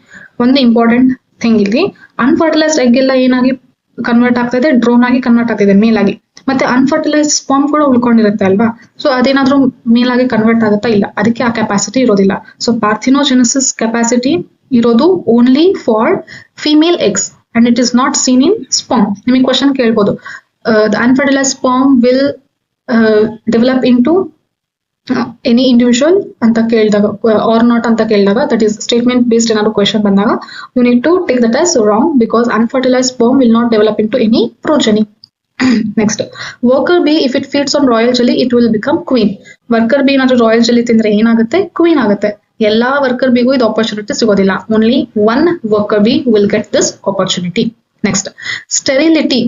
ಒಂದು important thing ಇಲ್ಲಿ, ಅನ್ಫರ್ಟಿಲೈಸ್ಡ್ ಎಗ್ ಎಲ್ಲ ಏನಾಗಿ ಕನ್ವರ್ಟ್ ಆಗ್ತಾ ಇದೆ, ಡ್ರೋನ್ ಆಗಿ ಕನ್ವರ್ಟ್ ಆಗ್ತಿದೆ, ಮೇಲ್ ಆಗಿ. ಮತ್ತೆ ಅನ್ಫರ್ಟಿಲೈಸ್ಡ್ ಸ್ಪರ್ಮ್ ಕೂಡ ಉಳ್ಕೊಂಡಿರುತ್ತೆ ಅಲ್ವಾ, ಸೊ ಅದೇನಾದ್ರೂ ಮೇಲ್ ಆಗಿ ಕನ್ವರ್ಟ್ ಆಗುತ್ತಾ, ಇಲ್ಲ, ಅದಕ್ಕೆ ಆ ಕೆಪಾಸಿಟಿ ಇರೋದಿಲ್ಲ. ಸೊ ಪಾರ್ಥಿನೋಜೆನೆಸಿಸ್ ಕೆಪಾಸಿಟಿ ಇರೋದು only for female eggs and it is not seen in sperm. ನಿಮಗೆ ಕ್ವಶನ್ ಕೇಳ್ಬೋದು, the unfertilized sperm will develop into any individual ಅಂತ ಕೇಳಿದಾಗ or not ಅಂತ ಕೇಳಿದಾಗ, that is statement based ಏನಾದ್ರು ಕ್ವೆಶನ್ ಬಂದಾಗ you need to take that as wrong, because unfertilized sperm will not develop into any progeny. Next, worker bee, if it feeds on royal jelly, it will become queen. Worker bee ಏನಾದ್ರು royal jelly ತಿಂದ್ರೆ ಏನಾಗುತ್ತೆ, queen ಆಗುತ್ತೆ. ಎಲ್ಲಾ worker ಬಿಗೂ ಇದು opportunity ಸಿಗೋದಿಲ್ಲ, only one worker B will get this opportunity. Next, sterility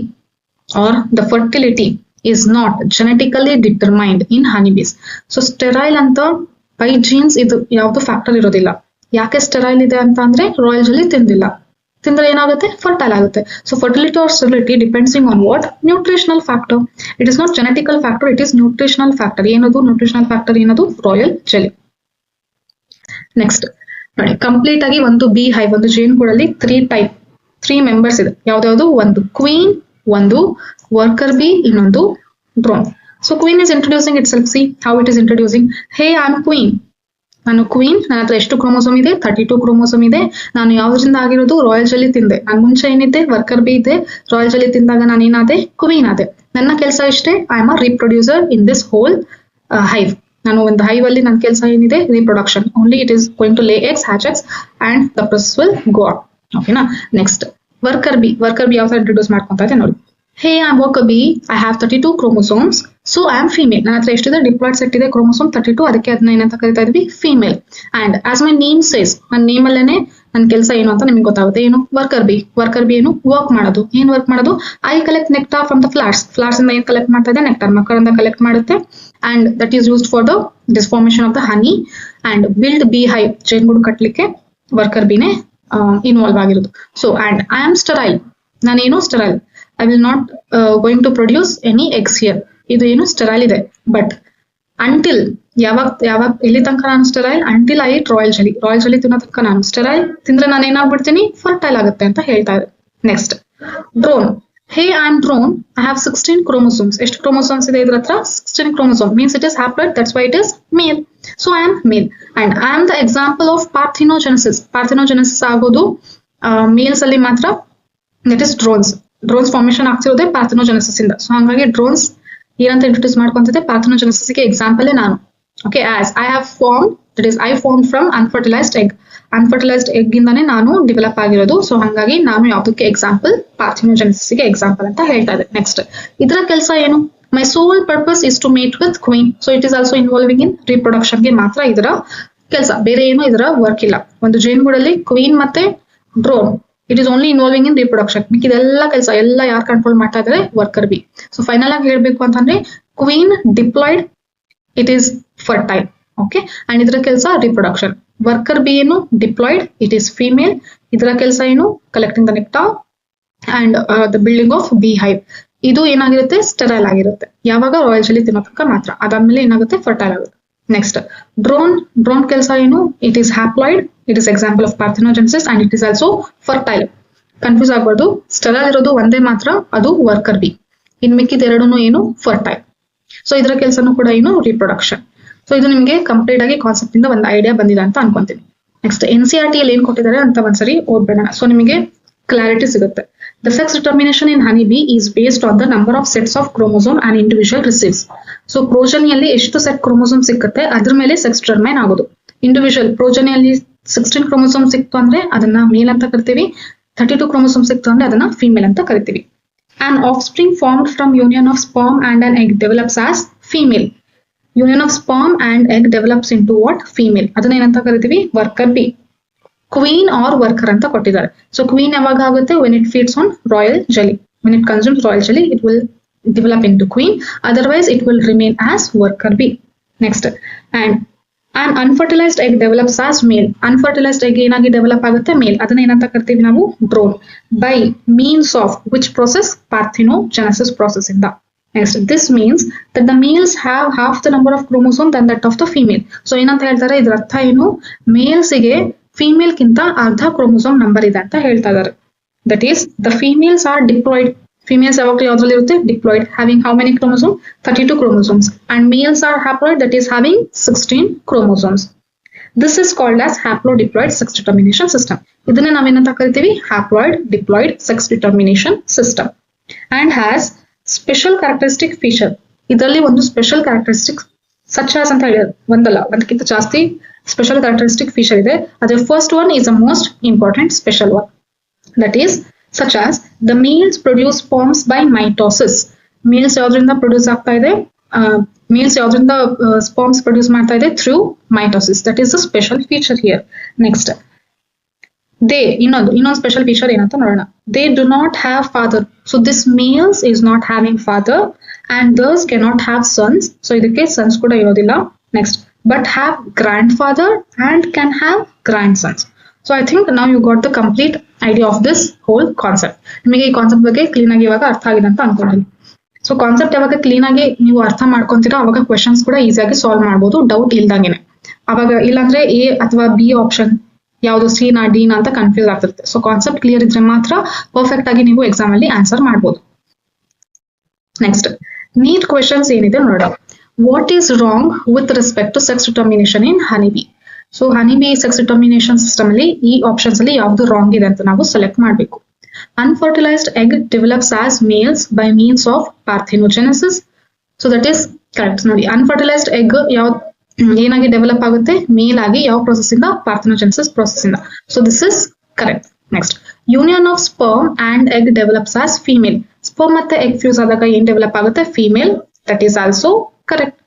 or the fertility is not genetically determined in honeybees. So sterile ಅಂತ by genes ಇದು ಯಾವ್ದು ಫ್ಯಾಕ್ಟರ್ ಇರೋದಿಲ್ಲ. ಯಾಕೆ ಸ್ಟೆರೈಲ್ ಇದೆ ಅಂತ ಅಂದ್ರೆ ರಾಯಲ್ ಜೆಲ್ಲಿ ತಿಂದಿಲ್ಲ, ತಿಂದ್ರೆ ಏನಾಗುತ್ತೆ, ಫರ್ಟೈಲ್ ಆಗುತ್ತೆ. So fertility or sterility depending on what, nutritional factor. It is not genetical factor, it is nutritional factor. ಏನದು ನ್ಯೂಟ್ರಿಷನಲ್ ಫ್ಯಾಕ್ಟರ್, ಏನದು, ರಾಯಲ್ ಜೆಲ್ಲಿ. ನೆಕ್ಸ್ಟ್ ನೋಡಿ, ಕಂಪ್ಲೀಟ್ ಆಗಿ ಒಂದು ಬಿ ಹೈವ್, ಒಂದು ಜೇನುಗೂಡಲ್ಲಿ 3 ಮೆಂಬರ್ಸ್ ಇದೆ. ಯಾವ್ದಾವ್ದು, ಒಂದು ಕ್ವೀನ್, ಒಂದು ವರ್ಕರ್ ಬಿ, ಇನ್ನೊಂದು drone. So queen is introducing itself. See how it is introducing. Hey I am queen, ನಾನು ಕ್ವೀನ್, ನನ್ನ ಹತ್ರ ಎಷ್ಟು ಕ್ರೋಮೋಸೋಮ್ ಇದೆ, 32 ಕ್ರೋಮೋಸೋಮ್ ಇದೆ. ನಾನು ಯಾವ್ದ್ರಿಂದ ಆಗಿರೋದು, ರಾಯಲ್ ಜೆಲ್ಲಿ ತಿಂದೆ. ನಾನು ಮುಂಚೆ ಏನಿದ್ದೆ, ವರ್ಕರ್ ಬಿ ಇದ್ದೆ. ರಾಯಲ್ ಜೆಲ್ಲಿ ತಿಂದಾಗ ನಾನು ಏನಾದೆ, ಕ್ವೀನ್ ಆದೆ. ನನ್ನ ಕೆಲಸ ಇಷ್ಟೇ, I am a reproducer in this whole hive. ನಾನು ಒಂದು ಹೈವ್ ಅಲ್ಲಿ ನನ್ನ ಕೆಲಸ ಏನಿದೆ, reproduction. Only it is going to lay eggs, hatch eggs, and the process will go on. ಓಕೆನಾ. ನೆಕ್ಸ್ಟ್, ವರ್ಕರ್ ಬಿ ಯಾವ ತರ ಇಂಟ್ರೊಡ್ಯೂಸ್ ಮಾಡ್ಕೊಂತ ಇದೆ ನೋಡಿ. Hey I am worker bee, I have 32 chromosomes, so I am female. ನನ್ನ ಹತ್ರ ಎಷ್ಟಿದೆ, diploid set ಇದೆ, ಕ್ರೋಮೋಸೋಮ್ 32, ಅದಕ್ಕೆ ಅದನ್ನ ಏನಂತ ಕರಿತಾ ಇದ್ವಿ, female. And as my name says, ನನ್ನ ನೇಮ್ ಅಲ್ಲೇನೆ ನನ್ನ ಕೆಲಸ ಏನು ಅಂತ ನಿಮ್ಗೆ ಗೊತ್ತಾಗುತ್ತೆ. ಏನು, ವರ್ಕರ್ ಬಿ. ವರ್ಕರ್ ಬಿ ಏನು, ವರ್ಕ್ ಮಾಡೋದು. ಏನ್ ವರ್ಕ್ ಮಾಡೋದು, I collect nectar from the flowers. Flowers ಇಂದ ಏನ್ ಕಲೆಕ್ಟ್ ಮಾಡ್ತಾ ಇದೆ, ನೆಕ್ಟಾರ್, ಮಕ್ಕಳಿಂದ ಕಲೆಕ್ಟ್ ಮಾಡುತ್ತೆ. And that is used for the deformation of the honey and build bee hive. ಜೇನುಗೂಡು ಕಟ್ಟಲಿಕ್ಕೆ ವರ್ಕರ್ ಬಿನೇ ಇನ್ವಾಲ್ವ್ ಆಗಿರೋದು. So and I am sterile, ನಾನೇನು sterile, I will not going to produce any eggs here. ಇದು ಏನು, sterile ಇದೆ. But until ಯಾವಾಗ ಎಲ್ಲಿ ತನಕ ನಾನು sterile, until I it royal jelly. Royal jelly ತಿನ್ನೋ ತನಕ ನಾನು ಸ್ಟೆರೈಲ್. ತಿಂದ್ರೆ ನಾನು ಏನಾಗ್ಬಿಡ್ತೀನಿ, ಫರ್ಟೈಲ್ ಆಗುತ್ತೆ ಅಂತ ಹೇಳ್ತಾ ಇದೆ. Next, drone. Hey I am drone, I have 16 chromosomes. ಎಷ್ಟು ಕ್ರೋಮೋಸೋಮ್ಸ್ ಇದೆ ಇದ್ರ ಹತ್ರ, 16 chromosome. Means it is haploid, that's why it is male. So I am male and I am the example of parthenogenesis. Parthenogenesis ಆಗೋದು males ಅಲ್ಲಿ ಮಾತ್ರ, ದಟ್ ಇಸ್ drones. Drones formation ಆಗ್ತಿರೋದೇ ಪಾರ್ಥಿನೋಜೆನೆಸಿಸ್ ಇಂದ. ಸೊ ಹಾಗಾಗಿ ಡ್ರೋನ್ಸ್ ಏನಂತ ಇಂಟ್ರೊಡ್ಯೂಸ್ ಮಾಡ್ಕೊಂತಿದೆ, ಪಾರ್ಥಿನೋಜೆನೆಸಿಸ್ ಗೆ ಎಕ್ಸಾಂಪಲ್ ನಾನು. Okay, as I have form, that is I form from unfertilised egg. Unfertilised egg ಇಂದಾನೆ ನಾನು ಡೆವಲಪ್ ಆಗಿರೋದು. ಸೊ ಹಾಗಾಗಿ ನಾನು ಯಾವ್ದಕ್ಕೆ ಎಕ್ಸಾಂಪಲ್, ಪಾರ್ಥಿನೋಜೆನೆಸಿಸ್ ಗೆ ಎಕ್ಸಾಂಪಲ್ ಅಂತ ಹೇಳ್ತಾ ಇದೆ. ನೆಕ್ಸ್ಟ್, ಇದರ ಕೆಲಸ ಏನು, my sole purpose is to mate with queen. So it is also involving in reproduction ಗೆ ಮಾತ್ರ ಇದರ ಕೆಲಸ, ಬೇರೆ ಏನು ಇದರ ವರ್ಕ್ ಇಲ್ಲ. ಒಂದು ಜೇನುಗೂಡಲ್ಲಿ ಕ್ವೀನ್ ಮತ್ತೆ drone, it is only involving in reproduction. ಇದೆಲ್ಲ ಕೆಲಸ ಎಲ್ಲ ಯಾರು ಕಂಟ್ರೋಲ್ ಮಾಡ್ತಾ ಇದ್ದಾರೆ, ವರ್ಕರ್ ಬಿ. ಸೊ ಫೈನಲ್ ಆಗಿ ಹೇಳ್ಬೇಕು ಅಂತಂದ್ರೆ, queen diploid, it is fertile. Okay, and ಇದರ ಕೆಲಸ ರೀಪ್ರೊಡಕ್ಷನ್. ವರ್ಕರ್ ಬಿ ಏನು, ಡಿಪ್ಲಾಯ್ಡ್, ಇಟ್ ಈಸ್ ಫೀಮೇಲ್. ಇದರ ಕೆಲಸ ಏನು, collecting the nectar and the building of B hive. ಇದು ಏನಾಗಿರುತ್ತೆ, ಸ್ಟೆರೈಲ್ ಆಗಿರುತ್ತೆ. ಯಾವಾಗ, ರಾಯಲ್ ಜೆಲ್ಲಿ ತಿನ್ನೋದಕ್ಕ ಮಾತ್ರ. ಅದಾದ್ಮೇಲೆ ಏನಾಗುತ್ತೆ, ಫರ್ಟೈಲ್ ಆಗುತ್ತೆ. ನೆಕ್ಸ್ಟ್, ಡ್ರೋನ್ ಕೆಲಸ ಏನು, it is haploid, it is example of parthenogenesis and it is also fertile. Confuse ಆಗ್ಬಾರ್ದು, ಸ್ಟೆರೈಲ್ ಇರೋದು ಒಂದೇ ಮಾತ್ರ, ಅದು ವರ್ಕರ್ ಬಿ. ಇನ್ ಮಿಕ್ಕಿದ ಎರಡೂ ಏನು, ಫರ್ಟೈಲ್. ಸೊ ಇದರ ಕೆಲಸನೂ ಕೂಡ ಏನು ರಿಪ್ರೊಡಕ್ಷನ್. ಸೊ ಇದು ನಿಮಗೆ ಕಂಪ್ಲೀಟ್ ಆಗಿ ಕಾನ್ಸೆಪ್ಟ್ ಇಂದ ಒಂದು ಐಡಿಯಾ ಬಂದಿದೆ ಅಂತ ಅನ್ಕೊಂತೀನಿ. ನೆಕ್ಸ್ಟ್ NCERT ಅಲ್ಲಿ ಏನ್ ಕೊಟ್ಟಿದ್ದಾರೆ ಅಂತ ಒಂದ್ಸರಿ ಓದ್ಬೇಡ. ಸೊ ನಿಮಗೆ ಕ್ಲಾರಿಟಿ ಸಿಗುತ್ತೆ. The sex determination in honeybee is based on the number of sets of chromosome an individual receives. So ಪ್ರೋಜನಿಯಲ್ಲಿ ಎಷ್ಟು ಸೆಟ್ ಕ್ರೋಮೋಸೋಮ್ ಸಿಕ್ಕುತ್ತೆ ಅದ್ರ ಮೇಲೆ ಸೆಕ್ಸ್ ಡಿಟರ್ಮೈನ್ ಆಗೋದು. ಇಂಡಿವಿಜುವಲ್ ಪ್ರೋಜನಿಯಲ್ಲಿ 16 ಕ್ರೋಮೋಸೋಮ್ ಸಿಕ್ತು ಅಂದ್ರೆ ಅದನ್ನ ಮೇಲ್ ಅಂತ ಕರಿತೀವಿ, 32 ಕ್ರೋಮೋಸೋಮ್ ಸಿಕ್ತು ಅಂದ್ರೆ ಅದನ್ನ ಫೀಮೇಲ್ ಅಂತ ಕರಿತೀವಿ. An offspring formed from union of sperm and an egg develops as female. Union of sperm and egg develops into what? Female. ಅದನ್ನ ಏನಂತ ಕರಿತೀವಿ? Worker bee. Queen or worker ಅಂತ ಕೊಟ್ಟಿದ್ದಾರೆ. ಸೊ ಕ್ವೀನ್ ಯಾವಾಗ ಆಗುತ್ತೆ? when it feeds on royal jelly. When it consumes royal jelly, it will develop into queen. Otherwise, it will remain as worker bee. Next, and an unfertilized egg develops as male. Unfertilized egg ಏನಾಗಿ develop ಆಗುತ್ತೆ? ಮೇಲ್. ಅದನ್ನ ಏನಂತ ಕರಿತೀವಿ ನಾವು? Drone. By means of which process? Parthenogenesis process ಇಂದ. Next, this means that the males have half the number of chromosome than that of the female. So ಏನಂತ ಹೇಳ್ತಾರೆ? ಇದ್ರ ಅರ್ಥ ಏನು? ಮೇಲ್ಸ್ಗೆ ಫೀಮೇಲ್ ಕಿಂತ ಅರ್ಧ ಕ್ರೋಮೋಸೋಮ್ ನಂಬರ್ ಇದೆ ಅಂತ ಹೇಳ್ತಾ ಇದ್ದಾರೆ. That is, the females are diploid. Females ಯಾವಾಗಲೂ ಯಾವ್ದ್ರಲ್ಲಿ ಇರುತ್ತೆ? Diploid. Having how many chromosomes? 32 chromosomes. And males are haploid, that is having 16 chromosomes. This is called as haplodiploid sex determination system. ಇದನ್ನ ನಾವೇನಂತ ಕರಿತೀವಿ? Haploid diploid sex determination system. And has special characteristic feature. ಇದರಲ್ಲಿ ಒಂದು special characteristic such as ಅಂತ ಹೇಳಿದ್ರು. ಒಂದಲ್ಲ, ಒಂದಕ್ಕಿಂತ ಜಾಸ್ತಿ ಸ್ಪೆಷಲ್ ಕ್ಯಾರೆಕ್ಟರಿಸ್ಟಿಕ್ ಫೀಚರ್ ಇದೆ. ಅದ್ರ first one is the most important special one. That is, such as the males produce sperms by mitosis. Males ಯಾವ್ದ್ರಿಂದ ಪ್ರೊಡ್ಯೂಸ್ ಆಗ್ತಾ ಇದೆ? Males ಯಾವ್ದ್ರಿಂದ sperms ಪ್ರೊಡ್ಯೂಸ್ ಮಾಡ್ತಾ ಇದೆ? Through mitosis. That is the special feature here. Next, they ಇನ್ನೊಂದು special feature ಏನಂತ ನೋಡೋಣ. They do not have father. So this males is not having father and thus cannot have sons. So ಇದಕ್ಕೆ sons ಕೂಡ ಇರೋದಿಲ್ಲ. Next, but have grandfather and can have grandsons. So I think now you got the complete idea of this whole concept. ನಿಮಗೆ ಈ concept ಬಗ್ಗೆ clean ಆಗಿ ಇವಾಗ ಅರ್ಥ ಆಗಿದೆ ಅಂತ ಅನ್ಕೊಂತೀನಿ. ಸೊ ಕಾನ್ಸೆಪ್ಟ್ ಯಾವಾಗ ಕ್ಲೀನ್ ಆಗಿ ನೀವು ಅರ್ಥ ಮಾಡ್ಕೊಂತೀರಾ ಅವಾಗ ಕ್ವೆಶನ್ಸ್ ಕೂಡ ಈಸಿಯಾಗಿ ಸಾಲ್ವ್ ಮಾಡ್ಬೋದು, ಡೌಟ್ ಇಲ್ದಂಗೆನೆ. ಅವಾಗ ಇಲ್ಲಾಂದ್ರೆ ಎ ಅಥವಾ ಬಿ ಆಪ್ಷನ್ ಯಾವುದು, ಸಿ ನಾ ಡಿ ನಾ ಅಂತ ಕನ್ಫ್ಯೂಸ್ ಆಗ್ತಿರುತ್ತೆ. ಸೊ ಕಾನ್ಸೆಪ್ಟ್ ಕ್ಲಿಯರ್ ಇದ್ರೆ ಮಾತ್ರ ಪರ್ಫೆಕ್ಟ್ ಆಗಿ ನೀವು ಎಕ್ಸಾಮ್ ಅಲ್ಲಿ ಆನ್ಸರ್ ಮಾಡ್ಬೋದು. ನೆಕ್ಸ್ಟ್, ನೀಟ್ ಕ್ವೆಶನ್ಸ್ ಏನಿದೆ ನೋಡೋಣ. What is wrong with respect to sex determination in honeybee? So honeybee sex determination system ಅಲ್ಲಿ ಈ ಆಪ್ಷನ್ಸ್ ಅಲ್ಲಿ ಯಾವ್ದು ರಾಂಗ್ ಇದೆ ಅಂತ ನಾವು ಸೆಲೆಕ್ಟ್ ಮಾಡಬೇಕು. Unfertilized egg develops as males by means of parthenogenesis. So that is correct. ನೋಡಿ, unfertilized egg ಏನಾಗಿ ಡೆವಲಪ್ ಆಗುತ್ತೆ? ಮೇಲ್ ಆಗಿ. ಯಾವ ಪ್ರೊಸೆಸ್ ಇಂದ? ಪಾರ್ಥೆನೋಜೆನೆಸಿಸ್ ಪ್ರೊಸೆಸ್ ಇಂದ. So this is correct. Next, union of sperm and egg develops as female. Sperm ಮತ್ತೆ egg fuse ಆದಾಗ ಏನ್ ಡೆವಲಪ್ ಆಗುತ್ತೆ? Female. That is also correct.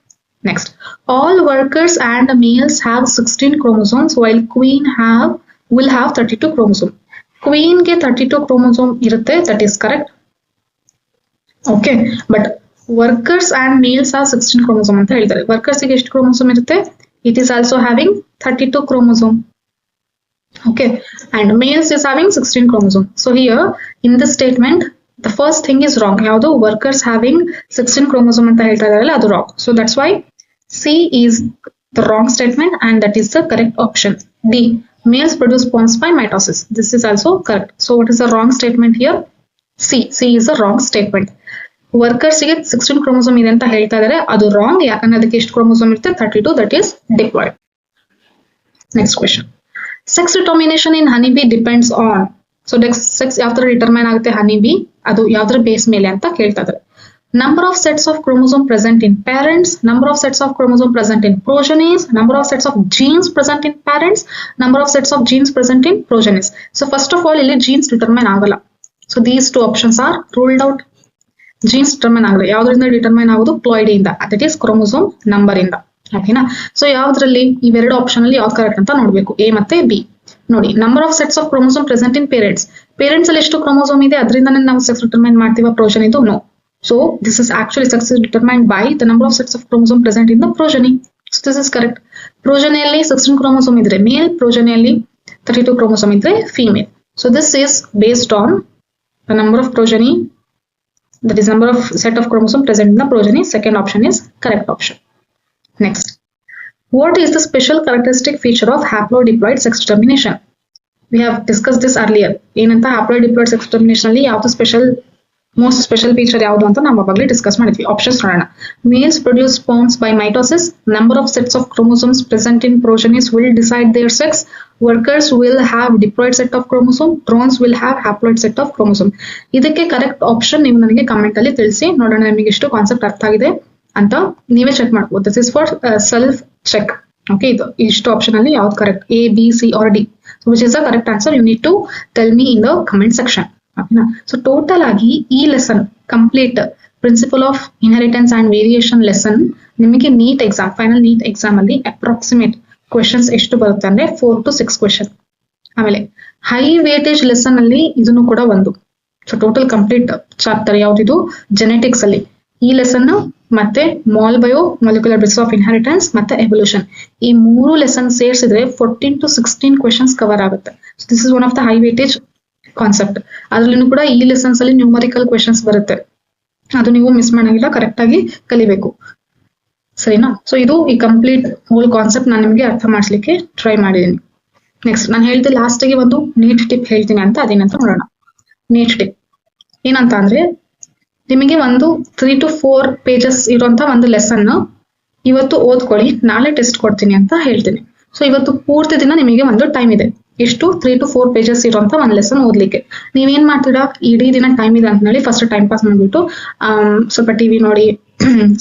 Next, all workers and males have 16 chromosomes while queen will have 32 chromosomes. Queen ಗೆ 32 chromosome ಇರುತ್ತೆ. That is correct. Okay, but workers and males have 16 chromosome ಅಂತ ಹೇಳ್ತಾರೆ. Workers ಗೆ ಎಷ್ಟು chromosome ಇರುತ್ತೆ? It is also having 32 chromosome. Okay, and males is having 16 chromosome. So here in this statement the first thing is wrong. ಯಾವುದು? workers having 16 chromosome ಅಂತ ಹೇಳ್ತಾ ಇದಾರಲ್ಲ ಅದು wrong. So that's why C is the wrong statement and that is the correct option. D, males produce sperms by mitosis. This is also correct. So what is the wrong statement here? C is the wrong statement. Workers ಗೆ 16 chromosome ಇದೆ ಅಂತ ಹೇಳ್ತಾ ಇದಾರೆ, ಅದು wrong. ಯಾಕಂದ್ರೆ ಅದಕ್ಕೆ ಎಷ್ಟು chromosome ಇರುತ್ತೆ? 32. That is diploid. Next question. Sex determination in honeybee depends on. So sex ಯಾವ ತರ ಡಿಟರ್ಮೈನ್ ಆಗುತ್ತೆ honeybee? ಅದು ಯಾವ್ದ್ರ ಬೇಸ್ ಮೇಲೆ ಅಂತ ಕೇಳ್ತಾ ಇದಾರೆ. Number of sets of chromosome present in parents, number of sets of chromosome present in progenies, number of sets of genes present in parents, number of sets of genes present in progenies. So first of all, ಇಲ್ಲಿ genes determine ಆಗಲ್ಲ. So these two options are ruled out. Genes determine ಆಗಲ್ಲ. ಯಾವ್ದ್ರಿಂದ determine ಆಗೋದು? ploidy ಇಂದ. That is chromosome number ಇಂದ. ಓಕೆನಾ? So ಯಾವ್ದ್ರಲ್ಲಿ ಇವೆರಡು option ಅಲ್ಲಿ ಯಾವ್ದು ಕರೆಕ್ಟ್ ಅಂತ ನೋಡ್ಬೇಕು, ಎ ಮತ್ತೆ ಬಿ. ನೋಡಿ, number of sets of chromosome present in parents. Parents ಅಲ್ಲಿ ಎಷ್ಟು ಕ್ರೋಮೋಸೋಮ್ ಇದೆ ಅದರಿಂದನೇ ನಾವು ಸೆಕ್ಸ್ ಡಿಟರ್ಮೈನ್ ಮಾಡ್ತೀವ ಪ್ರೋಜನಿ ಇದು? No. So this is actually sex is determined by the number of sets of chromosome present in the progeny. So this is correct. Progeny alli 16 chromosome idre male, progeny alli 32 chromosome idre female. So this is based on the number of progeny, that is number of set of chromosome present in the progeny. Second option is correct option. Next, what is the special characteristic feature of haplodiploid sex determination? We have discussed this earlier. ಏನಂತ haplodiploid sex determination ಅಲ್ಲಿ ಯಾವುದು special most special feature ಯಾವುದು ಅಂತ ನಾವು ಅವಾಗಲೇ discuss ಮಾಡಿದ್ವಿ. Options ನೋಡೋಣ. Males produce sperms by mitosis. Number of sets of chromosomes present in progenies will decide their sex. Workers will have diploid set of chromosome. Drones will have haploid set of chromosome. ಇದಕ್ಕೆ correct option ನೀವು ನನಗೆ comment ಅಲ್ಲಿ ತಿಳಿಸಿ. ನೋಡೋಣ ನಿಮಗೆ ಎಷ್ಟು concept ಅರ್ಥ ಆಗಿದೆ ಅಂತ ನೀವೇ ಚೆಕ್ ಮಾಡ್ಬೋದು. This is for self check. Okay, ಇದು ಇಷ್ಟು ಆಪ್ಷನ್ ಅಲ್ಲಿ ಯಾವ್ದು correct, A, B, C or D. Which is the correct answer? You need to tell me in the comment section. ಓಕೆನಾ? ಸೊ ಟೋಟಲ್ ಆಗಿ ಈ lesson complete principle of inheritance and variation lesson ನಿಮಗೆ NEET exam, final NEET exam ಅಲ್ಲಿ approximate questions ಎಷ್ಟು ಬರುತ್ತೆ ಅಂದ್ರೆ 4 to 6 question. ಆಮೇಲೆ high weightage lesson ಅಲ್ಲಿ ಇದನ್ನು ಕೂಡ ಒಂದು. ಸೊ ಟೋಟಲ್ ಕಂಪ್ಲೀಟ್ ಚಾಪ್ಟರ್ ಯಾವ್ದಿದು? ಜೆನೆಟಿಕ್ಸ್ ಅಲ್ಲಿ ಈ ಲೆಸನ್ ಮತ್ತೆ ಮಾಲ್ bio molecular basis of inheritance ಮತ್ತೆ ಎವಲ್ಯೂಷನ್, ಈ 3 ಲೆಸನ್ ಸೇರಿಸಿದ್ರೆ 14 to 16 ಕ್ವೆಶನ್ಸ್ ಕವರ್ ಆಗುತ್ತೆ. This is one of the high weightage concept. ಅದ್ರಲ್ಲೂ ಕೂಡ ಈ ಲೆಸನ್ಸ್ ಅಲ್ಲಿ ನ್ಯೂಮರಿಕಲ್ ಕ್ವೆಶನ್ಸ್ ಬರುತ್ತೆ. ಅದು ನೀವು ಮಿಸ್ ಮಾಡಂಗಿಲ್ಲ, ಕರೆಕ್ಟ್ ಆಗಿ ಕಲಿಬೇಕು. ಸರಿನಾ? ಸೊ ಇದು ಈ ಕಂಪ್ಲೀಟ್ ಹೋಲ್ ಕಾನ್ಸೆಪ್ಟ್ ನಾನು ನಿಮಗೆ ಅರ್ಥ ಮಾಡಿಸ್ಲಿಕ್ಕೆ ಟ್ರೈ ಮಾಡಿದ್ದೀನಿ. ನೆಕ್ಸ್ಟ್ ನಾನು ಹೇಳ್ದೆ ಲಾಸ್ಟ್ ಗೆ ಒಂದು ನೀಟ್ ಟಿಪ್ ಹೇಳ್ತೀನಿ ಅಂತ, ಅದೇನಂತ ನೋಡೋಣ. ನೀಟ್ ಟಿಪ್ ಏನಂತ ಅಂದ್ರೆ, ನಿಮಗೆ ಒಂದು 3 to 4 pages ಇರುವಂತ ಒಂದು ಲೆಸನ್ ಇವತ್ತು ಓದ್ಕೊಳ್ಳಿ, ನಾಳೆ ಟೆಸ್ಟ್ ಕೊಡ್ತೀನಿ ಅಂತ ಹೇಳ್ತೀನಿ. ಸೊ ಇವತ್ತು ಪೂರ್ತಿ ದಿನ ನಿಮಗೆ ಒಂದು ಟೈಮ್ ಇದೆ. ಎಷ್ಟು? 3 to 4 pages ಇರುವಂತ ಒಂದು ಲೆಸನ್ ಓದ್ಲಿಕ್ಕೆ. ನೀವೇನ್ ಮಾಡ್ತೀರಾ? ಇಡೀ ದಿನ ಟೈಮ್ ಇದೆ ಅಂತ ಹೇಳಿ ಫಸ್ಟ್ ಟೈಮ್ ಪಾಸ್ ಮಾಡ್ಬಿಟ್ಟು ಸ್ವಲ್ಪ ಟಿವಿ ನೋಡಿ,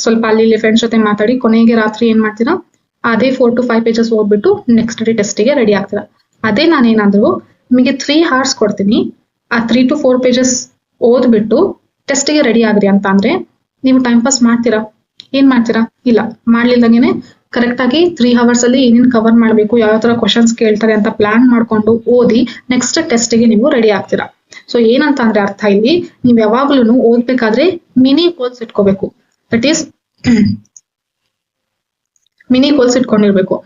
ಸ್ವಲ್ಪ ಅಲ್ಲಿ ಫ್ರೆಂಡ್ಸ್ ಜೊತೆ ಮಾತಾಡಿ, ಕೊನೆಗೆ ರಾತ್ರಿ ಏನ್ ಮಾಡ್ತೀರಾ? ಅದೇ 4 to 5 pages ಓದ್ಬಿಟ್ಟು ನೆಕ್ಸ್ಟ್ ಡೇ ಟೆಸ್ಟಿಗೆ ರೆಡಿ ಆಗ್ತೀರಾ. ಅದೇ ನಾನೇನಾದ್ರು ನಿಮಗೆ 3 hours ಕೊಡ್ತೀನಿ, ಆ 3 to 4 pages ಓದ್ಬಿಟ್ಟು ಟೆಸ್ಟಿಗೆ ರೆಡಿ ಆಗ್ರಿ ಅಂತ ಅಂದ್ರೆ ನೀವು ಟೈಮ್ ಪಾಸ್ ಮಾಡ್ತೀರಾ? ಏನ್ ಮಾಡ್ತೀರಾ? ಇಲ್ಲ, ಮಾಡ್ಲಿಲ್ದಂಗೆನೆ ಕರೆಕ್ಟ್ ಆಗಿ 3 hours ಅಲ್ಲಿ ಏನೇನ್ ಕವರ್ ಮಾಡ್ಬೇಕು, ಯಾವ ತರ ಕ್ವಶನ್ಸ್ ಕೇಳ್ತಾರೆ ಅಂತ ಪ್ಲಾನ್ ಮಾಡ್ಕೊಂಡು ಓದಿ ನೆಕ್ಸ್ಟ್ ಟೆಸ್ಟಿಗೆ ನೀವು ರೆಡಿ ಆಗ್ತೀರಾ. ಸೊ ಏನಂತ ಅಂದ್ರೆ ಅರ್ಥ, ಇಲ್ಲಿ ನೀವು ಯಾವಾಗ್ಲೂ ಓದ್ಬೇಕಾದ್ರೆ ಮಿನಿ ಗೋಲ್ಸ್ ಇಟ್ಕೋಬೇಕು. ದಟ್ ಈಸ್ ಮಿನಿ ಗೋಲ್ಸ್ ಇಟ್ಕೊಂಡಿರ್ಬೇಕು.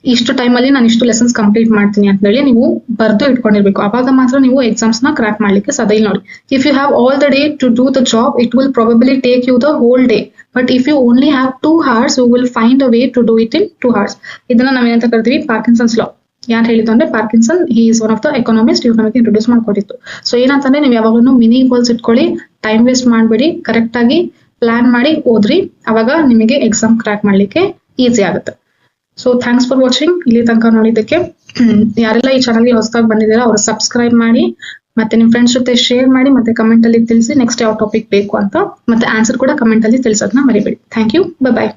ಇಷ್ಟು ಟೈಮಲ್ಲಿ ನಾನು ಇಷ್ಟು ಲೆಸನ್ಸ್ ಕಂಪ್ಲೀಟ್ ಮಾಡ್ತೀನಿ ಅಂತ ಹೇಳಿ ನೀವು ಬರ್ದು ಇಟ್ಕೊಂಡಿರ್ಬೇಕು. ಅವಾಗ ಮಾತ್ರ ನೀವು ಎಕ್ಸಾಮ್ಸ್ ನ ಕ್ರ್ಯಾಕ್ ಮಾಡ್ಲಿಕ್ಕೆ ಸಾಧ್ಯ. ನೋಡಿ, if you have all the day to do the job, it will probably take you the whole day. But if you only have 2 hours, you will find a way to do it in 2 hours. ಇದನ್ನ ನಾವೇನಂತ ಕರಿತೀವಿ? Parkinson's law. ಯಾರು ಹೇಳಿದ್ದು ಅಂದ್ರೆ Parkinson, he is one of the economist. ಇವ್ರು ನಮಗೆ introduce ಮಾಡ್ಕೊಟ್ಟಿತ್ತು. So ಏನಂತಂದ್ರೆ ನೀವು ಯಾವಾಗಲೂ ಮಿನಿ ಗೋಲ್ಸ್ ಇಟ್ಕೊಳ್ಳಿ, ಟೈಮ್ ವೇಸ್ಟ್ ಮಾಡಬೇಡಿ, ಕರೆಕ್ಟ್ ಆಗಿ ಪ್ಲಾನ್ ಮಾಡಿ ಓದ್ರಿ, ಅವಾಗ ನಿಮಗೆ ಎಕ್ಸಾಮ್ ಕ್ರ್ಯಾಕ್ ಮಾಡ್ಲಿಕ್ಕೆ ಈಸಿ ಆಗುತ್ತೆ. So thanks for watching. ಇಲ್ಲಿ ತನಕ ನೋಡಿದ್ದಕ್ಕೆ ಯಾರೆಲ್ಲ ಈ ಚಾನಲ್ಗೆ ಹೊಸದಾಗಿ ಬಂದಿದ್ದೀರಾ ಅವರು ಸಬ್ಸ್ಕ್ರೈಬ್ ಮಾಡಿ, ಮತ್ತೆ ನಿಮ್ ಫ್ರೆಂಡ್ಸ್ ಜೊತೆ ಶೇರ್ ಮಾಡಿ, ಮತ್ತೆ ಕಮೆಂಟ್ ಅಲ್ಲಿ ತಿಳಿಸಿ ನೆಕ್ಸ್ಟ್ ಯಾವ ಟಾಪಿಕ್ ಬೇಕು ಅಂತ, ಮತ್ತೆ ಆನ್ಸರ್ ಕೂಡ ಕಮೆಂಟ್ ಅಲ್ಲಿ ತಿಳಿಸೋದನ್ನ ಮರಿಬೇಡಿ. Thank you, by.